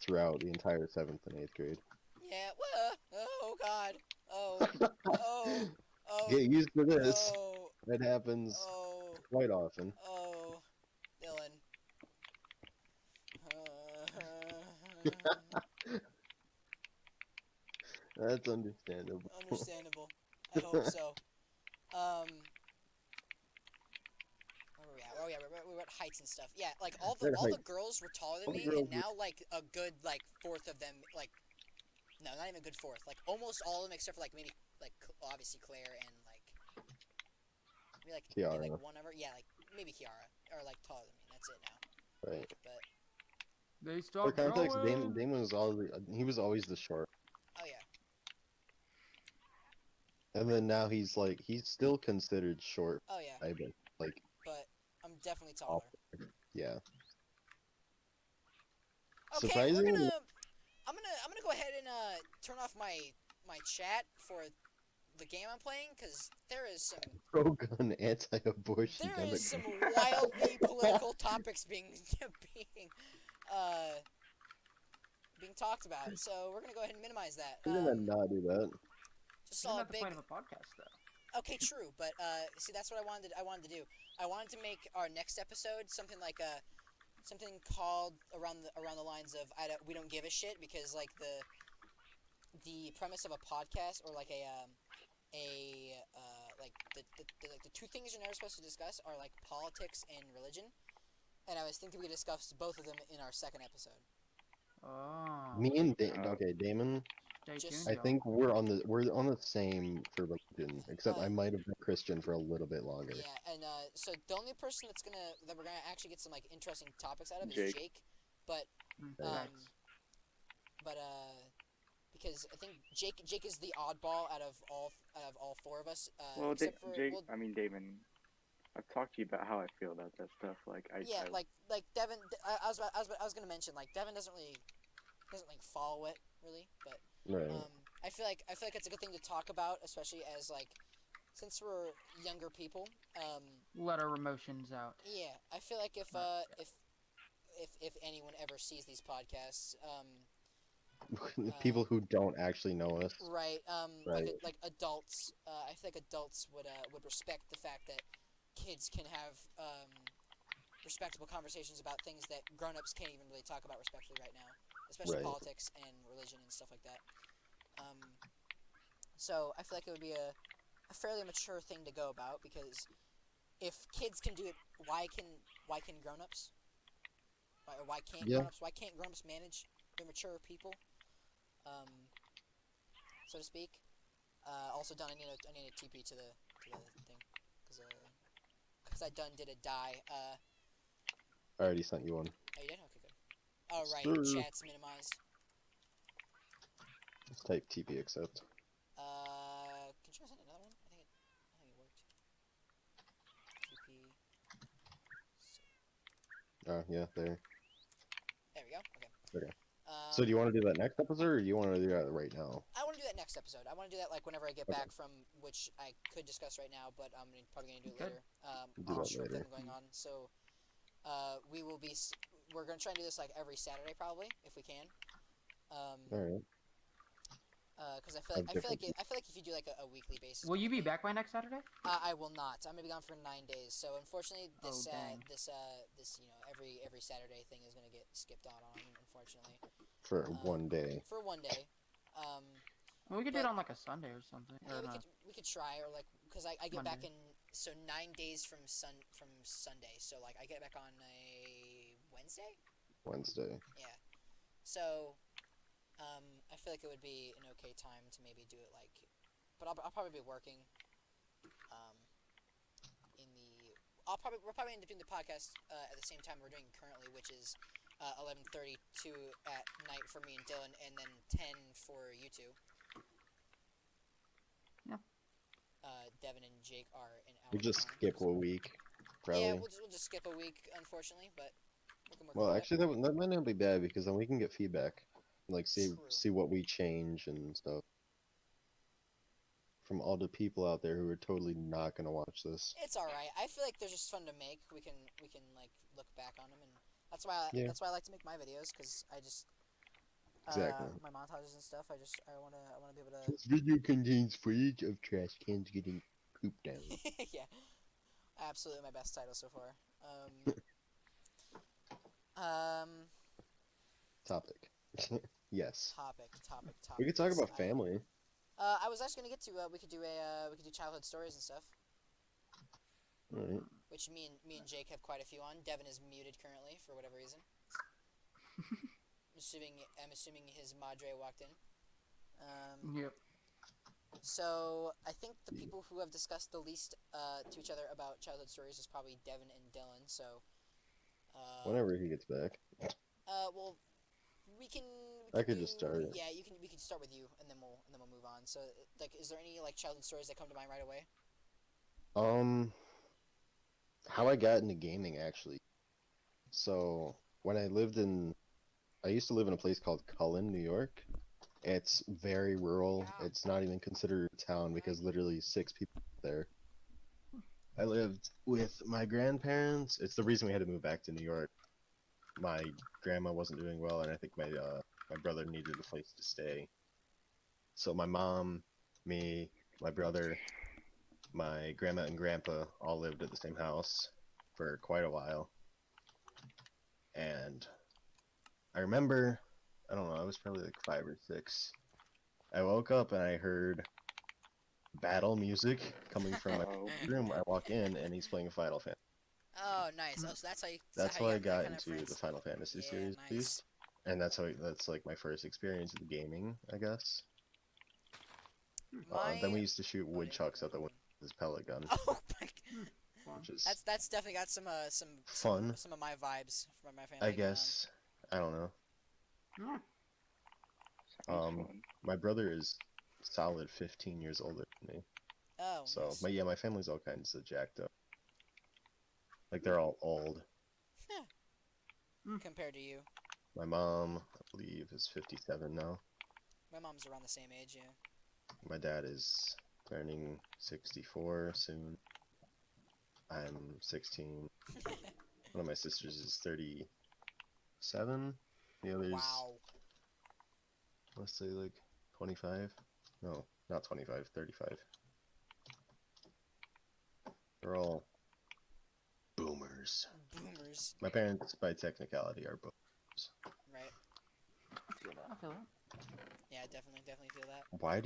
throughout the entire 7th and 8th grade. Yeah. Oh God. Oh. Get used to this. Oh. That happens Oh. quite often. Oh. Dylan. That's understandable. Understandable. I hope so. Where were we at? Oh yeah, we were at heights and stuff. Yeah, like all the girls were taller than All the me, girls and now like a good like fourth of them, like no, not even a good fourth, like almost all of them except for like maybe like obviously Claire and like maybe Kiara. like one other, yeah, like maybe Kiara are like taller than me. That's it now. Right. But They For stopped context, growing. Damon was always the short. oh yeah, And then now he's still considered short. oh yeah, I bet. Like, but I'm definitely taller. yeah. Okay, Surprisingly, I'm gonna go ahead and turn off my chat for the game I'm playing, because there is some pro-gun, anti-abortion. there is some wildly political topics being being talked about. So we're gonna go ahead and minimize that. We're gonna not do that. Just Isn't saw a that the big. point of a podcast, though? Okay, true, but see, that's what I wanted to do. I wanted to make our next episode something like something called around the lines of we don't give a shit, because like the premise of a podcast, or like like the two things you're never supposed to discuss are like politics and religion, and I was thinking we could discuss both of them in our second episode. Oh. Me and Damon. Stay Just- tuned, I think we're on the same for religion, except Oh. I might have been Christian for a little bit longer. Yeah, and so the only person that we're gonna actually get some like interesting topics out of is Jake. Jake, but Thanks. because I think Jake is the oddball out of all four of us. Well, except for Jake, I mean Damon. I've talked to you about how I feel about that stuff. Like like Devin. I was gonna mention, like, Devin doesn't like follow it really, but Right. I feel like it's a good thing to talk about, especially as like since we're younger people. Let our emotions out. Yeah, I feel like if anyone ever sees these podcasts, People who don't actually know us. right, Right. like adults, I think adults would respect the fact that kids can have respectable conversations about things that grown-ups can't even really talk about respectfully right now, especially Right. politics and religion and stuff like that. So I feel like it would be a fairly mature thing to go about, because if kids can do it, why can grown-ups? Why can't Yeah. grown-ups? Why can't grown-ups manage the mature people? So to speak. Also, done. I need a TP to the thing, because I did a die. I already sent you one. Oh, you did? Okay, good. Oh, right. Sure. Chat's minimized. Just type TP accept. Can you try to send another one? I think it worked. Yeah, there. There we go. Okay. Okay. So do you want to do that next episode, or do you want to do that right now? I want to do that next episode. I want to do that like whenever I get Okay. back from, which I could discuss right now, but I'm probably gonna do it Good. later. Do I'll that show later. them going on. So, we will be. We're gonna try and do this like every Saturday probably if we can. All right. Because I feel like Have different I feel like if you do like a weekly basis. Will you be maybe- back by next Saturday? I will not. I'm gonna be gone for 9 days. So unfortunately, this Oh, dang. this every Saturday thing is gonna get skipped on unfortunately. for 1 day. For 1 day. Well, we could do But- it on like a Sunday or something. Yeah, Or we no. could try, or like, because I get back Monday. in, so 9 days from Sunday, so like I get back on a Wednesday. Wednesday. Yeah. So, I feel like it would be an okay time to maybe do it like, but I'll probably be working. We're probably end up doing the podcast at the same time we're doing currently, which is 11:32 at night for me and Dylan, and then 10 for you two. Yeah. Devin and Jake are in our We just time. skip a week, probably. Yeah, we'll just skip a week, unfortunately, but we can work Well, with actually, that might not be bad because then we can get feedback, like True. see what we change and stuff from all the people out there who are totally not gonna watch this. It's all right. I feel like they're just fun to make. We can like look back on them, and that's why Yeah. I like to make my videos, because I just Exactly. my montages and stuff. I wanna be able to. This video contains footage of trash cans getting pooped down. Yeah, absolutely my best title so far. Topic. Yes. Topic. We could talk Yes, about family. I was actually gonna get to we could do childhood stories and stuff, Alright. which me and Jake have quite a few on. Devin is muted currently for whatever reason. I'm assuming his madre walked in. Yep. So I think the people who have discussed the least to each other about childhood stories is probably Devin and Dylan. So Whenever he gets back. well, we can. I could just start it. Yeah, we can start with you, and then we'll move on. So like, is there any like childhood stories that come to mind right away? How I got into gaming actually. So when I used to live in a place called Cullen, New York. It's very rural. It's not even considered a town because literally 6 people there. I lived with my grandparents. It's the reason we had to move back to New York. My grandma wasn't doing well, and I think my brother needed a place to stay. So my mom, me, my brother, my grandma and grandpa all lived at the same house for quite a while. And I remember, I don't know, I was probably like 5 or 6. I woke up and I heard battle music coming from my Oh. room. I walk in and he's playing Final Fantasy. Oh, nice. Oh, so that's how you. That's how how you I got got kind of into the friends. Final Fantasy Yeah, series, at nice. least. And that's like my first experience with gaming, I guess. Then we used to shoot woodchucks at the window with this pellet gun, Oh my god. which is That's definitely got some fun. some of my vibes from my family. I going on. guess. I don't know. Yeah. Sounds Um, fun. My brother is solid 15 years older than me. Oh. So, nice. but yeah, my family's all kinds of jacked up. Like they're all old. Compared to you, My mom, I believe, is 57 now. my mom's around the same age. Yeah. My dad is turning 64 soon. I'm 16. One of my sisters is 37. The other's, Wow. let's say, like 25. No, not 25, 35. They're all boomers. Boomers. My parents, by technicality, are boomers. Right. I feel it. Yeah, definitely feel that. Alright.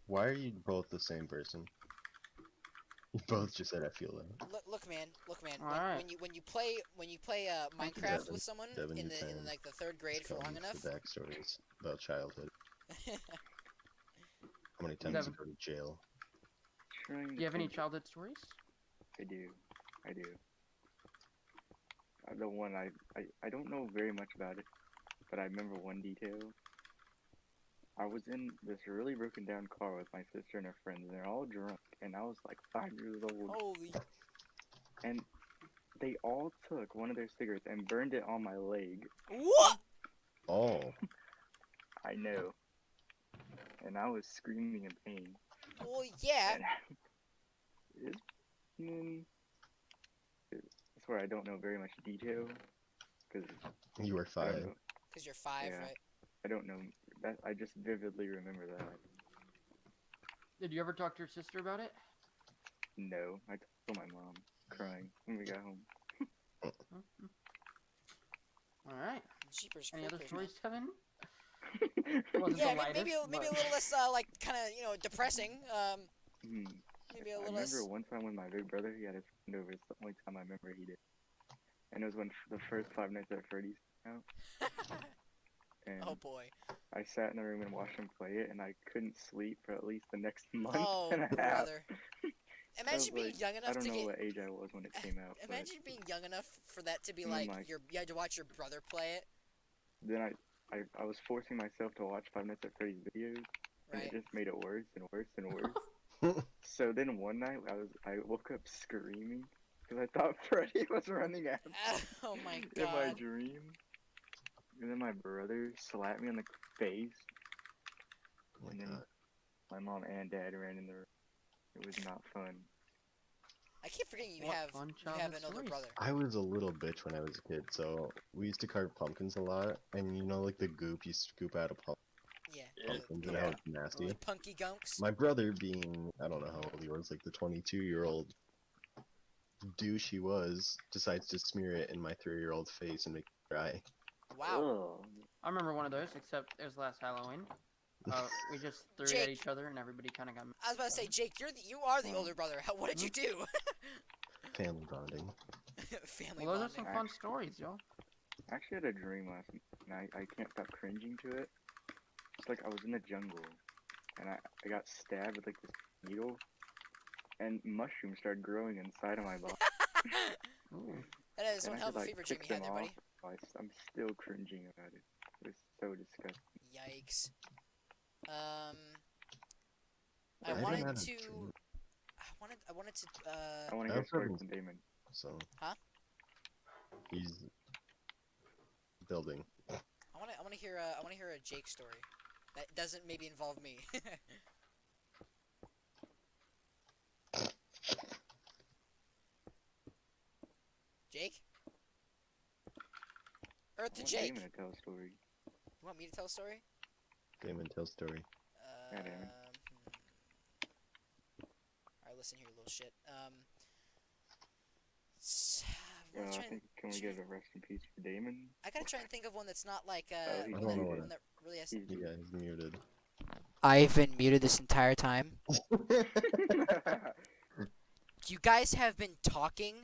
Why are you both the same person? You both just said I feel that. Look, man. Alright. When you play Minecraft Devin. with someone Devin, in you the fan. in like the 3rd grade for long Comes enough. the backstories about childhood. How many times Devin. you go to jail? Trying Do to you have any think. childhood stories? I do. The one I don't know very much about it, but I remember one detail. I was in this really broken down car with my sister and her friends, and they're all drunk, and I was like 5 years old. Holy. And they all took one of their cigarettes and burned it on my leg. What? Oh, I know. And I was screaming in pain. Well, yeah. And it's, mm, that's where I don't know very much detail. Because you were I don't 5. know. Because you're 5, Yeah. right? I don't know. That I just vividly remember that. Did you ever talk to your sister about it? No, I told my mom, crying when we got home. All right. Jeepers Any other creepers, man. stories, Kevin? Wasn't Yeah, the maybe lightest, maybe a but- little less like kind of depressing. Hmm. Maybe a I little remember less. one time when my big brother, he had his friend over. It's the only time I remember he did. And it was when the first Five Nights at Freddy's came out. And Oh boy. I sat in the room and watched him play it, and I couldn't sleep for at least the next month Oh and a half. brother. I Imagine was being like, young I enough don't to know get. what age I was when it came out. Imagine being young enough for that to be And like then, like- you had to watch your brother play it, But then I was forcing myself to watch Five Nights at Freddy's videos, and right? it just made it worse and worse and worse. So then one night I woke up screaming because I thought Freddy was running after Oh my in my god. dream. And then my brother slapped me on the face. Oh my And then god. my mom and dad ran in the room. It was not fun. I keep forgetting you What have fun you have childhood an older stories. brother. I was a little bitch when I was a kid, so we used to carve pumpkins a lot, and you know, like the goop you scoop out of Yeah. pumpkins the- and Yeah. how it's nasty. the punky gunks. My brother, being, I don't know how old he was, like the 22-year-old douche he was, decides to smear it in my 3-year-old face and make me cry. Wow. Ugh. I remember one of those, except it was last Halloween. We just threw it Jake. at each other, and everybody kind of got. I was about to say, Jake, you are the Wow. older brother. What did you do? Family bonding. Family Well, those are bonding. some fun stories, yo. I actually had a dream last night. I can't stop cringing to it. It's like I was in the jungle, and I got stabbed with like this needle, and mushrooms started growing inside of my body. Ooh. That is And one I hell could of a like fever dream pick you had them there, off. buddy. I'm still cringing about it. It was so disgusting. Yikes. I haven't wanted had a to. dream. I wanted to. I want to I hear a also story haven't- from Damon. So. Huh? He's building. I want to hear. I want to hear a Jake story. That doesn't maybe involve me. Jake. Earth I to want Jake. Damon to tell a story. You want me to tell a story? Damon, tell story. Yeah, Damon. Alright, listen here, little shit. Yeah, I'm I trying- think can we get a rest in peace for Damon? I gotta try and think of one that's not like Oh, he's I one don't that, know one what that really has. He's Yeah, he's muted. I've been muted this entire time. You guys have been talking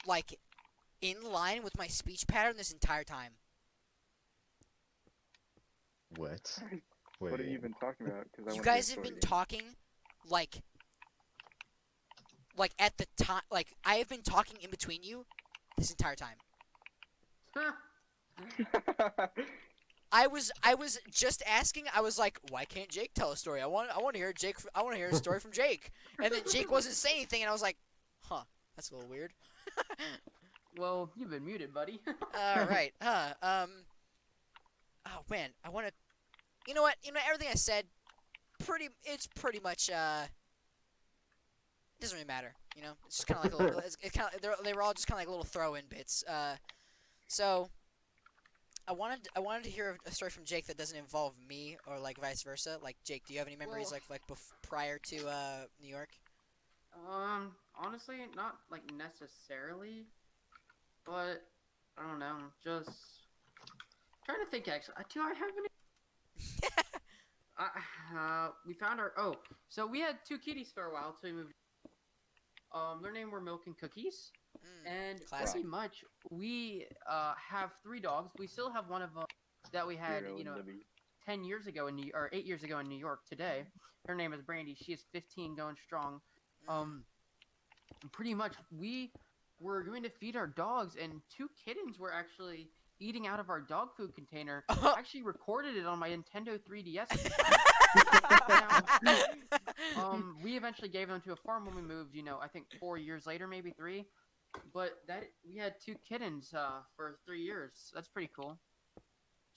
like in line with my speech pattern this entire time. What? What have you Wait. been talking about? 'Cause I You wanna hear a guys have story, been Damon. talking like at the time, like I have been talking in between you this entire time. I was just asking. I was like, why can't Jake tell a story? I want to hear Jake. I want to hear a story from Jake. And then Jake wasn't saying anything, and I was like, huh, that's a little weird. Well, you've been muted, buddy. All right. Oh man, I want to. You know what? Everything I said, it's pretty much it doesn't really matter. It's just kind of like a little. It's kind of they were all just kind of like little throw-in bits. So I wanted to hear a story from Jake that doesn't involve me or like vice versa. Like Jake, do you have any memories Well- prior to New York? Honestly, not like necessarily, but I don't know. Just trying to think. Actually, do I have any? We found our. Oh, so we had 2 kitties for a while till we moved. Their name were Milk and Cookies, and Classic. pretty much we have 3 dogs. We still have one of them that we had, Hero and Libby. 10 years ago or 8 years ago in New York. Today, her name is Brandy. She is 15, going strong. Pretty much we were going to feed our dogs, and 2 kittens were actually eating out of our dog food container. I actually recorded it on my Nintendo 3DS. We eventually gave them to a farm when we moved, I think 4 years later, maybe 3. But that we had 2 kittens for 3 years. That's pretty cool.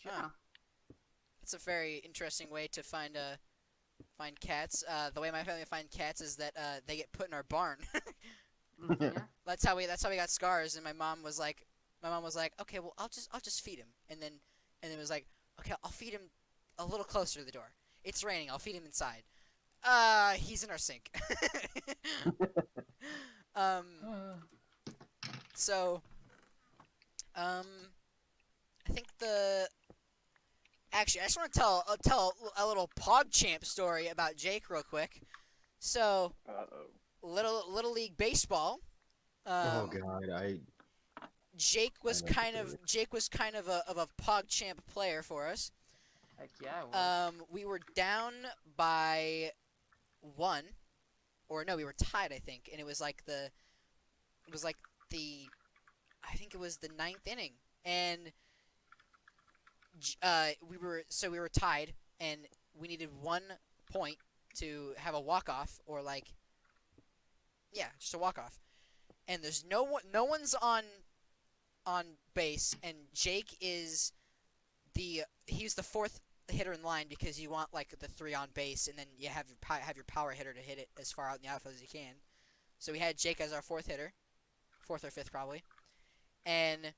Yeah. Huh. It's a very interesting way to find cats. The way my family find cats is that they get put in our barn. Yeah. That's how we got Scars. And my mom was like, okay, well I'll just feed him. And it was like, okay, I'll feed him a little closer to the door. It's raining. I'll feed him inside. He's in our sink. um. So. I think Actually, I just want to tell a little PogChamp story about Jake real quick. So, little league baseball. Oh God, Jake I was know the kind of a PogChamp player for us. Heck yeah. It was. We were down by 1, or no, we were tied, I think, and it was like the I think it was the 9th inning, and we were tied, and we needed 1 point to have a walk off, or like, yeah, just a walk off, and there's no one's on base, and Jake is he's the 4th hitter in line, because you want like the 3 on base, and then you have your power hitter to hit it as far out in the outfield as you can. So we had Jake as our 4th hitter, 4th or 5th probably, and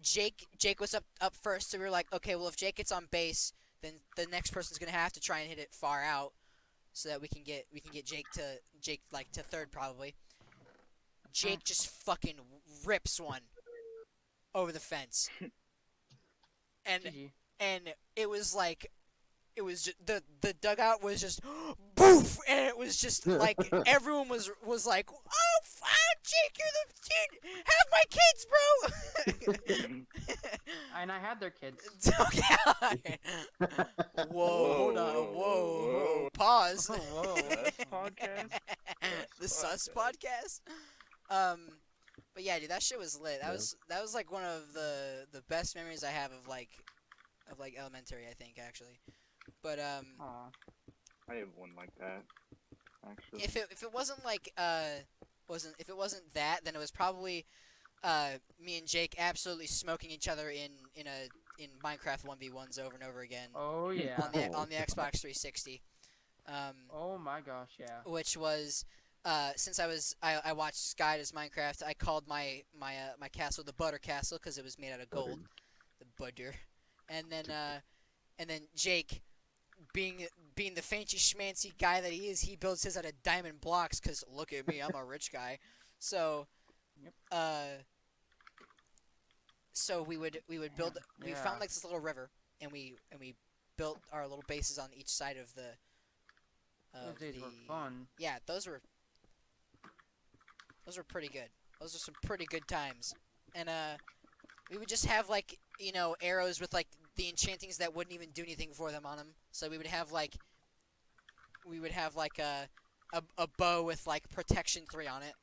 Jake was up first, so we were like, okay, well if Jake gets on base, then the next person's gonna have to try and hit it far out, so that we can get Jake like to 3rd probably. Jake just fucking rips one over the fence, and GG. and it was like, it was just, the dugout was just boof, and it was just like everyone was like, oh fuck, Jake, you're the dude, have my kids, bro. And I had their kids. Okay. Whoa, hold on, whoa, pause. Whoa. Sus podcast? The Sus podcast. But yeah, dude, that shit was lit. That was like one of the best memories I have of like elementary, I think, actually. But Aw. I have one like that, actually. if it wasn't like if it wasn't that, then it was probably me and Jake absolutely smoking each other in Minecraft 1v1s over and over again Oh yeah. on the Xbox 360. Oh my gosh, yeah. Which was since I watched Sky's Minecraft, I called my castle the Butter Castle, because it was made out of gold, the butter, and then Jake, being the fancy schmancy guy that he is, he builds his out of diamond blocks, because look at me, I'm a rich guy. So Yep. so we would build, we Yeah. found like this little river, and we built our little bases on each side of Those days were fun. yeah, those were pretty good. Those are some pretty good times. And we would just have like, arrows with like the enchantings that wouldn't even do anything for them on them. So we would have like a bow with like protection 3 on it.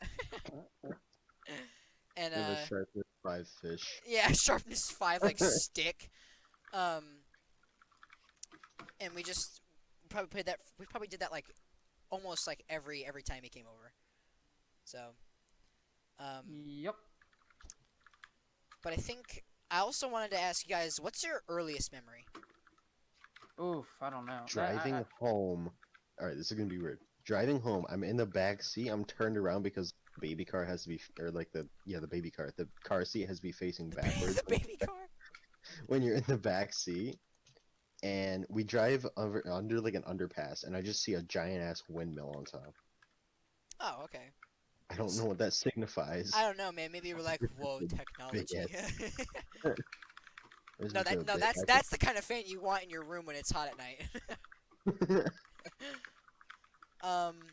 And It was sharpness 5 fish. yeah, sharpness 5 like stick. And we just probably played that. We probably did that like almost like every time he came over. So, Yep. but I think I also wanted to ask you guys, what's your earliest memory? Oof, I don't know. Driving home. Alright, this is gonna be weird. Driving home, I'm in the back seat. I'm turned around because the baby car has to be, or like the baby car. The car seat has to be facing backwards. The baby car. When you're in the back seat, and we drive under like an underpass, and I just see a giant ass windmill on top. Oh, okay. I don't know what that signifies. I don't know, man. Maybe you were like, whoa, technology. It was No, because of that's the kind of fan you want in your room when it's hot at night.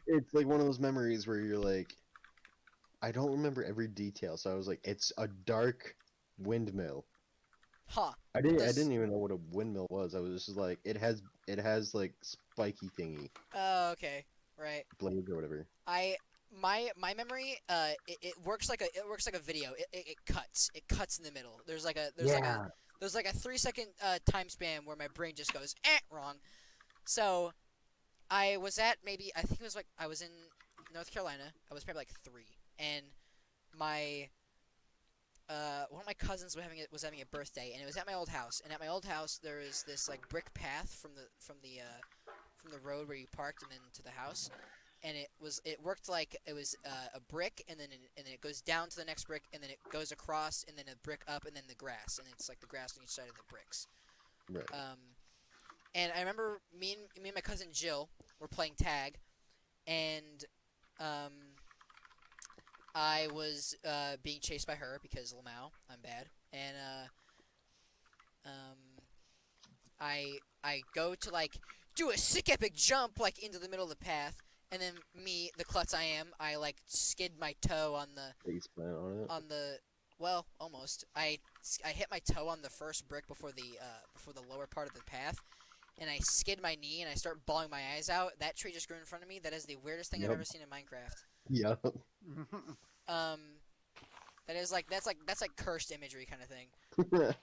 It's like one of those memories where you're like, I don't remember every detail, so I was like, it's a dark windmill. Huh. I didn't even know what a windmill was. I was just like, it has like spiky thingy Oh, okay. Right. blades or whatever. My memory, it works like a video. It cuts in the middle. There's like a 3-second time span where my brain just goes wrong. So I was at, maybe, I think it was like, I was in North Carolina. I was probably like 3. and my one of my cousins was having a birthday, and it was at my old house. And at my old house, there is this like brick path from the road where you parked and then to the house. And it worked like it was a brick, and then it goes down to the next brick, and then it goes across, and then a brick up, and then the grass, and it's like the grass on each side of the bricks. Right. And I remember me and my cousin Jill were playing tag, and I was being chased by her because Lamau, I'm bad, and um, I go to like do a sick epic jump like into the middle of the path, and then me, the klutz I am, I like skid my toe on Face plant on it. well, almost. I hit my toe on the first brick before the lower part of the path, and I skid my knee and I start bawling my eyes out. That tree just grew in front of me. That is the weirdest thing I've ever seen in Minecraft. Yeah. That is like that's like cursed imagery kind of thing.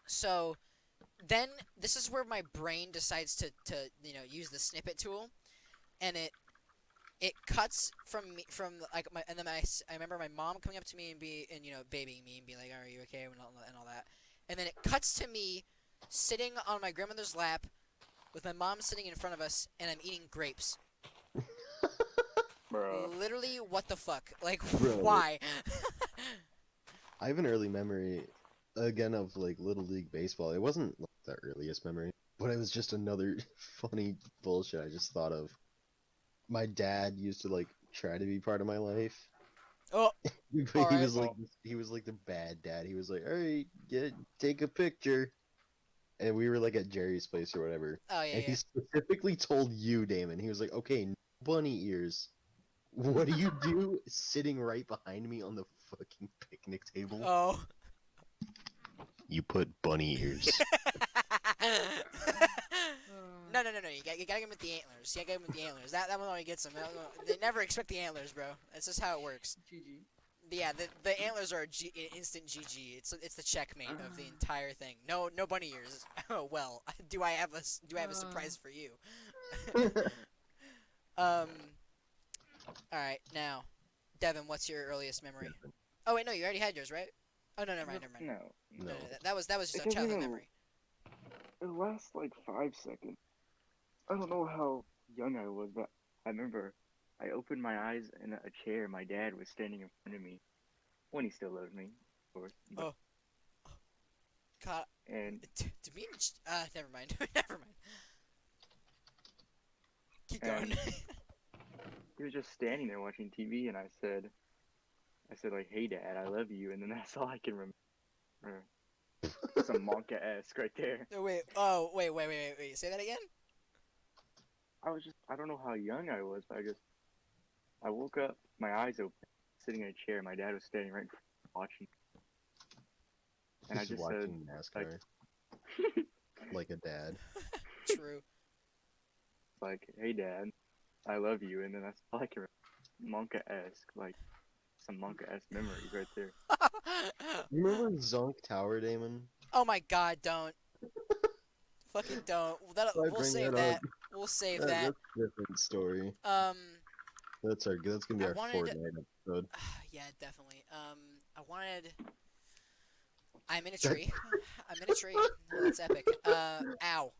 So then this is where my brain decides to use the snippet tool, and it cuts from me from like my and then I remember my mom coming up to me and babying me and being like, "Are you okay?" and all that, and then it cuts to me sitting on my grandmother's lap with my mom sitting in front of us, and I'm eating grapes. Bro. Literally, what the fuck? Like, Bro. why? I have an early memory, again, of like Little League Baseball. It wasn't like the earliest memory, but it was just another funny bullshit I just thought of. My dad used to like try to be part of my life. Oh, But he alright. was like the bad dad. He was like, "All right, take a picture." And we were like at Jerry's place or whatever. Oh yeah, And he yeah. specifically told you, Damon. He was like, "Okay, no bunny ears. What do you do sitting right behind me on the fucking picnic table? Oh. You put bunny ears." No. You gotta get him with the antlers. You gotta get him with the antlers. That one always gets him. They never expect the antlers, bro. That's just how it works. GG. Yeah, the antlers are instant GG. It's the checkmate of the entire thing. No bunny ears. Oh well. Do I have a surprise for you? All right, now, Devin, what's your earliest memory? Oh wait, no, you already had yours, right? Oh no, never mind. No. No. That was just It a doesn't childhood even- memory. It lasts like 5 seconds. I don't know how young I was, but I remember I opened my eyes in a chair. My dad was standing in front of me when he still loved me, of course. But, Oh. God, And to me, never mind. Never mind. Keep going. he was just standing there watching TV, and I said like, "Hey, Dad, I love you," and then that's all I can remember. Some Monka-esque right there. No, wait. Oh, wait. Say that again? I don't know how young I was, but I woke up, my eyes open, sitting in a chair. My dad was standing right in front of me watching. And I Just just said, watching NASCAR like a dad. True. like, "Hey, Dad, I love you," and then that's all I can remember. Monka-esque, like, some Monka-esque memories right there. You remember Zonk Tower, Damon? Oh my God! Don't. Fucking don't. Why We'll bring save that that. up? We'll save that. That's a different story. That's gonna be I our wanted- Fortnite episode. Yeah, definitely. I wanted. I'm in a tree. I'm in a tree. Oh, that's epic. Ow.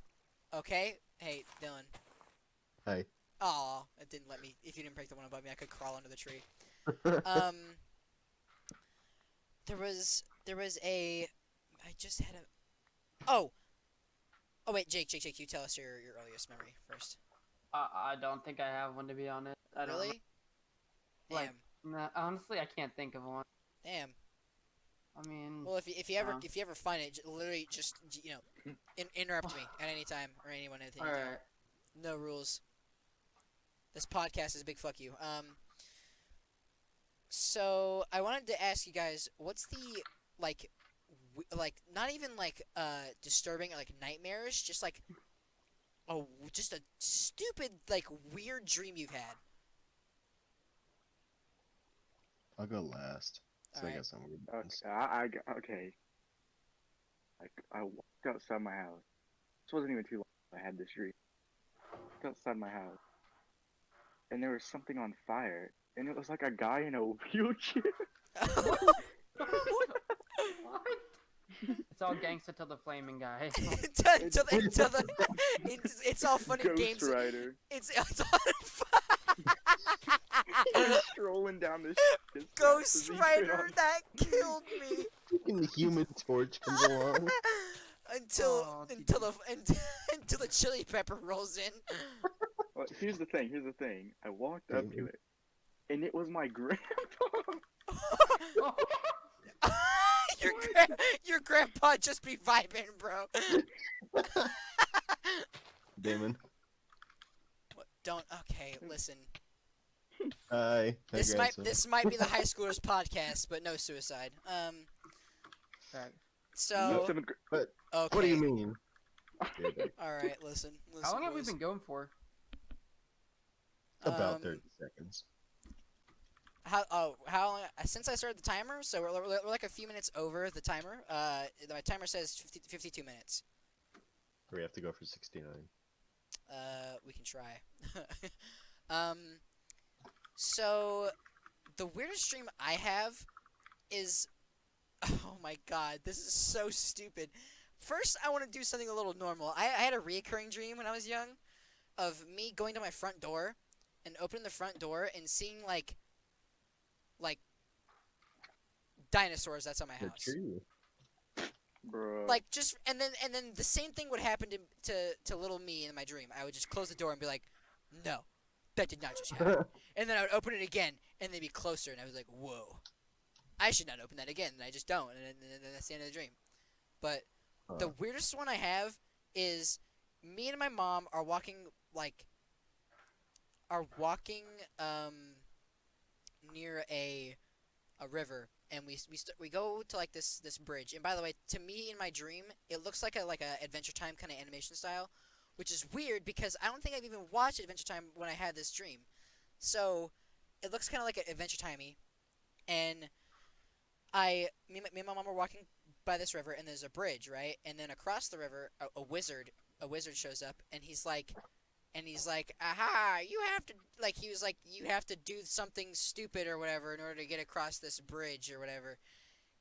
Okay. Hey, Dylan. Hi. Aw, it didn't let me. If you didn't break the one above me, I could crawl under the tree. There was a. I just had a. Oh. Oh wait, Jake, you tell us your earliest memory first. I don't think I have one, to be honest. I don't Really? know. Like, Damn. nah, honestly, I can't think of one. Damn. I mean, Well, if you ever find it, literally just interrupt me at any time or anyone at any time. alright. No rules. This podcast is big fuck you. So I wanted to ask you guys, what's the like not even like disturbing or like nightmarish, just like just a stupid like weird dream you've had. I'll go last. So I Alright. guess I'm weird. Okay. Like, I walked outside my house. This wasn't even too long. I had this dream. Walked outside my house, and there was something on fire, and it was like a guy in a wheelchair. What? It's all gangsta to the flaming guy. It's all fun and Ghost games. Rider. It's He's strolling down the Ghost Rider that killed me. Fucking the Human Torch comes along. until Oh, until the until the chili pepper rolls in. Well, here's the thing. I walked up to it, and it was my grandpa. Your grandpa just be vibing, bro. Damon. What, don't. Okay, listen. Hi. This might be the High Schoolers podcast, but no suicide. Fact. So Seventh gra- But okay. what do you mean? All right, listen. How long have we boys. been going for? About 30 seconds. How long? Since I started the timer, so we're like a few minutes over the timer. My timer says 52 minutes. We have to go for 69. We can try. So the weirdest dream I have is, oh my god, this is so stupid. First, I want to do something a little normal. I had a recurring dream when I was young of me going to my front door and opening the front door and seeing like dinosaurs that's on my The house. tree. Bro. Like just and then the same thing would happen to little me in my dream. I would just close the door and be like, "No, that did not just happen." And then I would open it again and they'd be closer and I was like, "Whoa. I should not open that again." And I just don't, and then that's the end of the dream. But the weirdest one I have is me and my mom are walking near a river, and we go to like this bridge. And by the way, to me in my dream, it looks like a Adventure Time kind of animation style, which is weird because I don't think I've even watched Adventure Time when I had this dream. So it looks kind of like Adventure Timey, and me and my mom are walking by this river, and there's a bridge, right? And then across the river, a wizard shows up, and he's like, aha, you have to, like, he was like, you have to do something stupid or whatever in order to get across this bridge or whatever.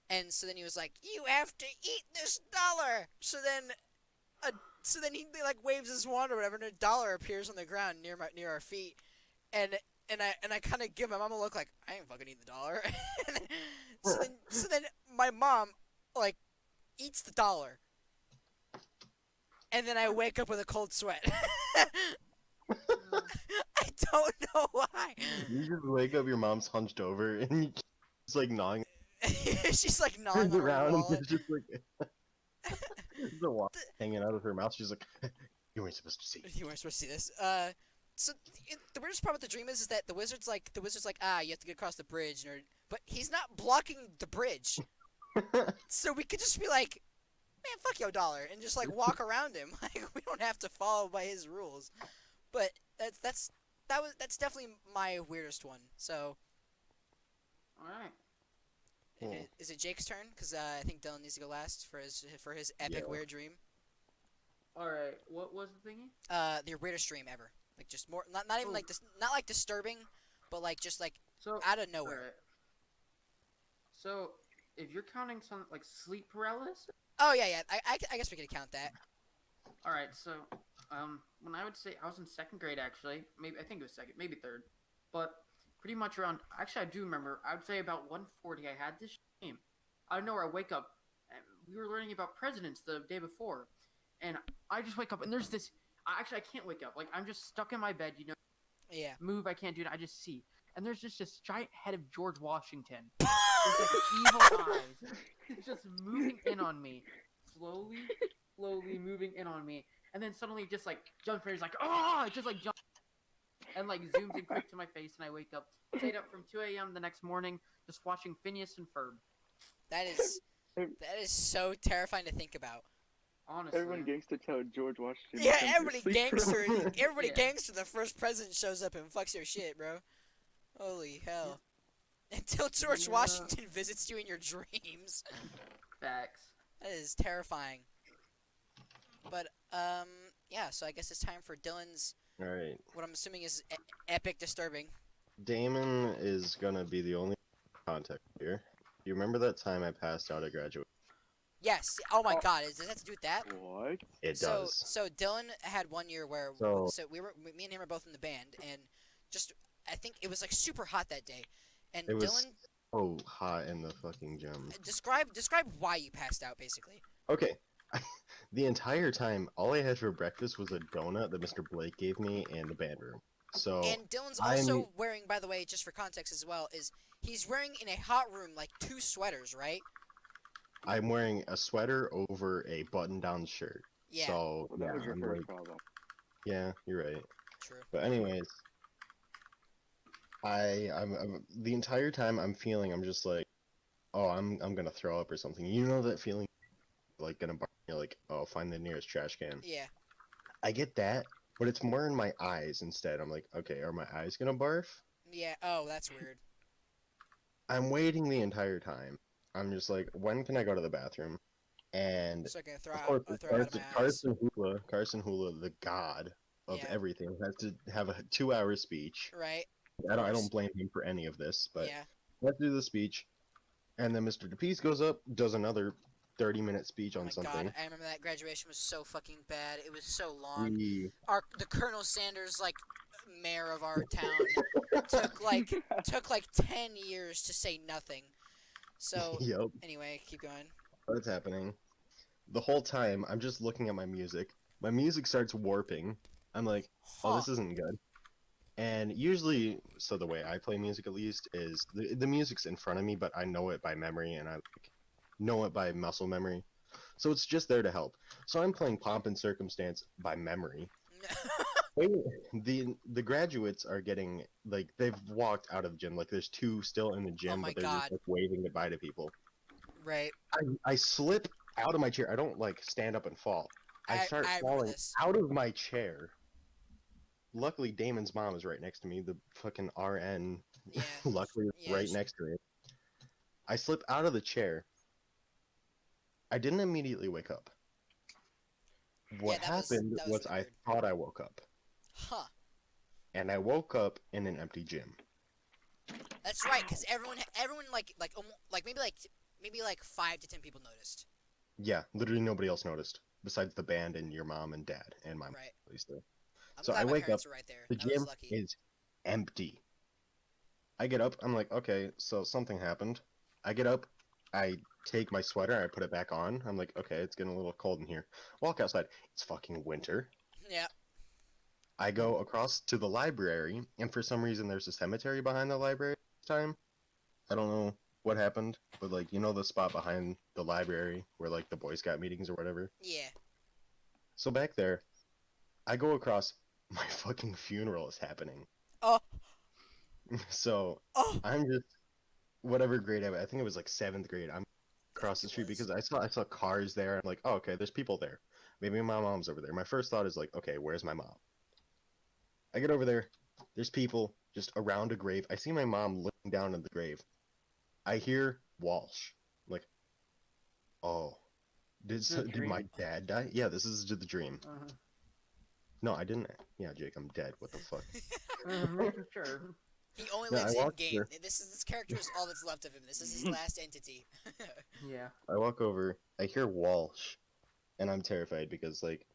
And so then he was like, you have to eat this dollar. So then he like waves his wand or whatever, and a dollar appears on the ground near our feet. And I kind of give my mom a look like, I ain't fucking eating the dollar. so then my mom like eats the dollar. And then I wake up with a cold sweat. I don't know why. You just wake up, your mom's hunched over, and you just like gnawing. She's like gnawing Turns on her around and wallet. it's just like the wallet hanging out of her mouth. She's like, "You weren't supposed to see." You weren't supposed to see this. So the weirdest part with the dream is that the wizard's like, ah, you have to get across the bridge, nerd. But he's not blocking the bridge. So we could just be like, man, fuck yo dollar, and just like walk around him. Like we don't have to follow by his rules. But that's definitely my weirdest one. So. All right. Is it Jake's turn? Because I think Dylan needs to go last for his epic Yeah. weird dream. All right. What was the thingy? The weirdest dream ever. Like just more, not even like this, not like disturbing, but like just like So out of nowhere. alright. So if you're counting some like sleep paralysis. Oh yeah. I guess we could count that. All right. So when I would say I was in second grade actually, maybe I think it was second, maybe third, but pretty much around. Actually, I do remember. I would say about 1:40. I had this dream. Out of nowhere, I wake up. And we were learning about presidents the day before, and I just wake up and there's this. Actually, I can't wake up. Like I'm just stuck in my bed. You know. Yeah. Move. I can't do it. I just see. And there's just this giant head of George Washington. With like evil eyes. It's just moving in on me, slowly moving in on me, and then suddenly it just like jumps. He's like, oh! It just like jumps and like zooms in quick to my face, and I wake up. Stayed up from 2 a.m. the next morning, just watching Phineas and Ferb. That is so terrifying to think about. Honestly. Everyone gangster tell George Washington. Yeah, to everybody sleep gangster. paralysis. Everybody Yeah. gangster. The first president shows up and fucks your shit, bro. Holy hell! Until George Yeah. Washington visits you in your dreams. Facts. That is terrifying. But yeah. So I guess it's time for Dylan's All right. What I'm assuming is epic disturbing. Damon is gonna be the only contact here. You remember that time I passed out at graduate? Yes. Oh my Oh. God. Does that have to do with that? What? It So does. so Dylan had one year where So me and him were both in the band, and just I think it was like super hot that day, and it was Dylan so hot in the fucking gym. describe why you passed out basically. Okay. The entire time, all I had for breakfast was a donut that Mr. Blake gave me in the band room. So And Dylan's I'm also wearing, by the way, just for context as well, is he's wearing in a hot room like 2 sweaters, right? I'm wearing a sweater over a button-down shirt. Yeah, So Well, yeah, that was your I'm first like, problem. yeah, you're right. true. But anyways, I'm the entire time I'm feeling I'm just like, oh, I'm gonna throw up or something. You know that feeling like gonna barf, you're like, oh, find the nearest trash can. Yeah. I get that, but it's more in my eyes instead. I'm like, okay, are my eyes gonna barf? Yeah. Oh, that's weird. I'm waiting the entire time. I'm just like, when can I go to the bathroom? And So I can of course, it's throw out of my eyes. Carson Hula, the god of Yeah. everything, has to have a 2 hour speech. Right. I Of don't course. blame him for any of this, but Yeah. let's do the speech. And then Mr. DePiece goes up, does another 30-minute speech Oh on my God, something. I remember that graduation was so fucking bad. It was so long. We, The Colonel Sanders, like, mayor of our town, took like 10 years to say nothing. So yep, anyway, keep going. what's happening? The whole time, I'm just looking at my music. My music starts warping. I'm like, oh, Huh. this isn't good. And usually, so the way I play music at least is the music's in front of me, but I know it by memory and I like, know it by muscle memory. So it's just there to help. So I'm playing Pomp and Circumstance by memory. They- the graduates are getting like they've walked out of the gym. Like there's 2 still in the Oh gym, my but they're just God. like waving goodbye to people. Right. I slip out of my chair. I don't like stand up and fall. I start I remember falling this. out of my chair. Luckily, Damon's mom is right next to me. The fucking RN, Yeah. luckily, Yeah. right next to me. I slip out of the chair. I didn't immediately wake up. Yeah. What happened That was was really I weird. thought I woke up, Huh. and I woke up in an empty gym. That's right, because everyone like maybe like 5 to 10 people noticed. Yeah, literally nobody else noticed besides the band and your mom and dad and my mom, Right. at least. There. I'm So I glad my wake up. parents were right there. The I was gym lucky. is empty. I get up. I'm like, okay, so something happened. I get up. I take my sweater. I put it back on. I'm like, okay, it's getting a little cold in here. Walk outside. It's fucking winter. Yeah. I go across to the library, and for some reason, there's a cemetery behind the library this time. I don't know what happened, but like, you know, the spot behind the library where like the Boy Scout meetings or whatever. Yeah. So back there, I go across. My fucking funeral is happening. Oh. So Oh. I'm just whatever grade I think it was like 7th grade. I'm I across think the it street was. because I saw cars there. I'm like, oh, okay, there's people there. Maybe my mom's over there. My first thought is like, okay, where's my mom? I get over there. There's people just around a grave. I see my mom looking down at the grave. I hear Walsh. I'm like, oh, The did my dream. dad die? Yeah, this is the dream. Uh-huh. No, I didn't. Yeah, Jake, I'm dead. What the fuck? Making sure. He only No, I lives in walked game. over. This character is all that's left of him. This is his last entity. Yeah. I walk over. I hear Walsh, and I'm terrified because like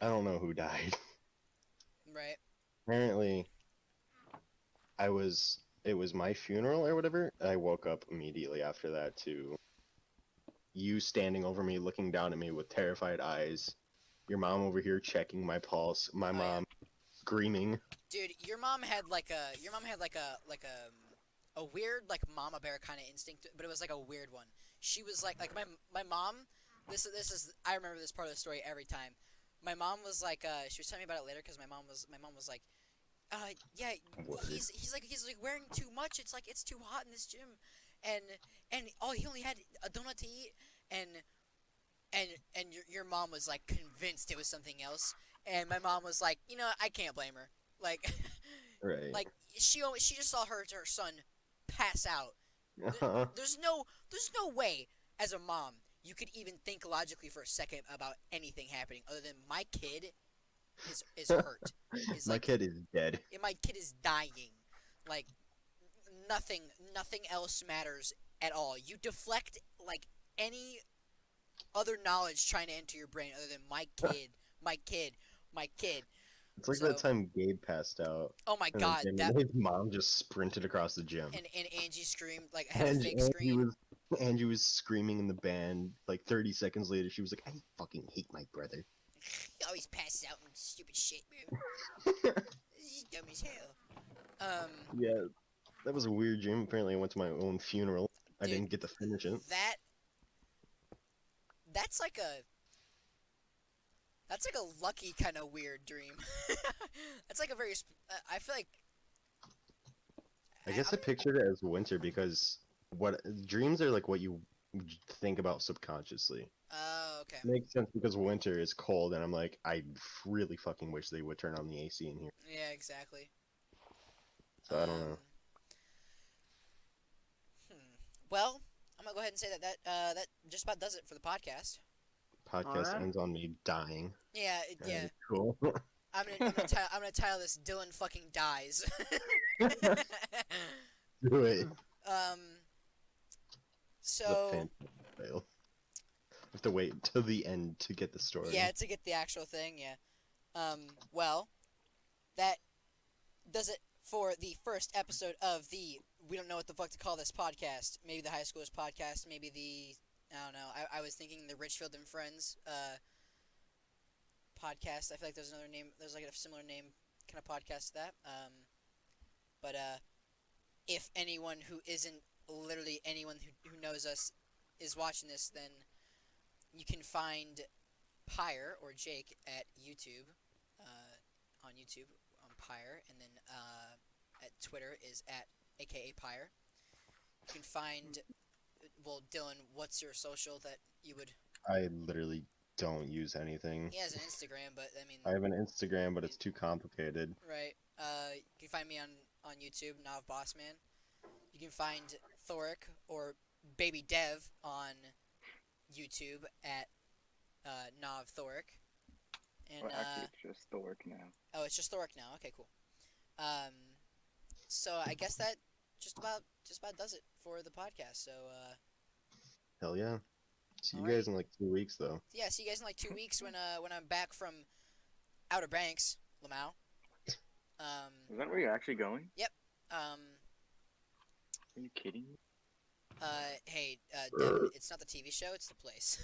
I don't know who died. Right. Apparently, it was my funeral or whatever. I woke up immediately after that to you standing over me, looking down at me with terrified eyes. Your mom over here checking my pulse. My Oh, yeah. mom screaming. Dude, your mom had like a weird like mama bear kind of instinct, but it was like a weird one. She was like my mom. This is I remember this part of the story every time. My mom was like she was telling me about it later because my mom was like yeah, What? he's like wearing too much. It's like it's too hot in this gym, and oh he only had a donut to eat, and your mom was like convinced it was something else, and my mom was like, you know, I can't blame her. Like, Right. like she just saw her son pass out. Uh-huh. There's no way as a mom you could even think logically for a second about anything happening other than my kid is hurt. Is My like kid is dead. my kid is dying. Like nothing else matters at all. You deflect like any other knowledge trying to enter your brain other than my kid, my kid, my kid. It's like So, that time Gabe passed out, oh my and then god, Jim that and his mom just sprinted across the gym. and Angie screamed like had a And fake Angie scream. was Angie was screaming in the band. Like 30 seconds later, she was like, "I fucking hate my brother." He always passes out and stupid shit, bro. This is dumb as hell. Yeah, that was a weird dream. Apparently, I went to my own funeral. I Dude, didn't get to finish it. That's like a lucky kind of weird dream. That's like a very I feel like I guess I pictured it as winter because what dreams are like what you think about subconsciously. Oh, okay. Makes sense because winter is cold, and I'm like, I really fucking wish they would turn on the AC in here. Yeah, exactly. So I don't know. Well, I'm gonna go ahead and say that just about does it for the podcast. Podcast Alright. ends on me dying. Yeah, yeah. Cool. I'm gonna title this Dylan fucking dies. Do it. So The fantastic fail. Have to wait till the end to get the story. yeah, to get the actual thing, yeah. Well, that does it for the first episode of the we don't know what the fuck to call this podcast. Maybe the HighSchooler's podcast, maybe the I don't know. I was thinking the Richfield and Friends podcast. I feel like there's another name. There's like a similar name kind of podcast to that. But if anyone who isn't literally anyone who knows us is watching this, then you can find Pyre or Jake at YouTube, on YouTube on Pyre, and then at Twitter is at aka Pyre. You can find, well, Dylan, what's your social that you would? I literally don't use anything. He has an Instagram, but I mean, I have an Instagram, but it's too complicated. right? You can find me on YouTube, Nav Bossman. You can find Thoric or Baby Dev on YouTube at Nav Thoric. And Well, actually, it's just the work now. oh, it's just Thoric now. Okay, cool. So I guess that just about does it for the podcast. So Hell yeah. See you Alright. guys in like 2 weeks, though. yeah, see you guys in like 2 weeks when I'm back from Outer Banks, Lamau. Is that where you're actually going? Um, Are you kidding me? hey, Devin, it's not the TV show, it's the place.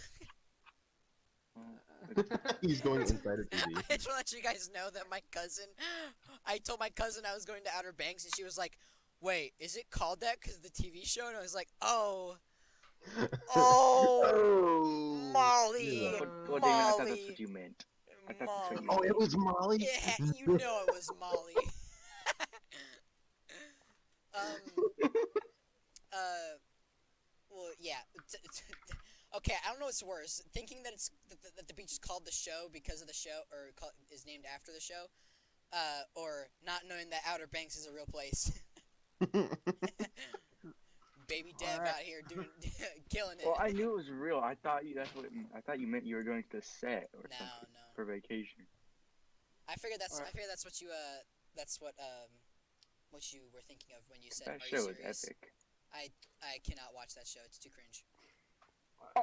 He's going inside of TV. I just want to let you guys know that I told my cousin I was going to Outer Banks, and she was like, wait, is it called that because of the TV show? And I was like, oh, Molly, Yeah. Well, Damon, I thought that's Molly, what you meant. I thought that's Molly. what you Oh, meant. it was Molly? Yeah, you know it was Molly. Well, yeah. Okay, I don't know what's worse. Thinking that that the beach is called the show because of the show, or is named after the show, or not knowing that Outer Banks is a real place. Baby Dev Alright. out here doing killing it. Well, I knew it was real. I thought you meant you were going to the set or No, something no. for vacation. I figured that's Alright. what you what you were thinking of when you said. That Are show you is serious? epic. I cannot watch that show. It's too cringe.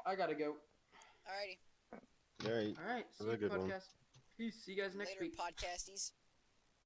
I gotta go. Alrighty, Alright. Alright, see Have a you good one. podcast. Peace. See you guys next later, week. podcasties.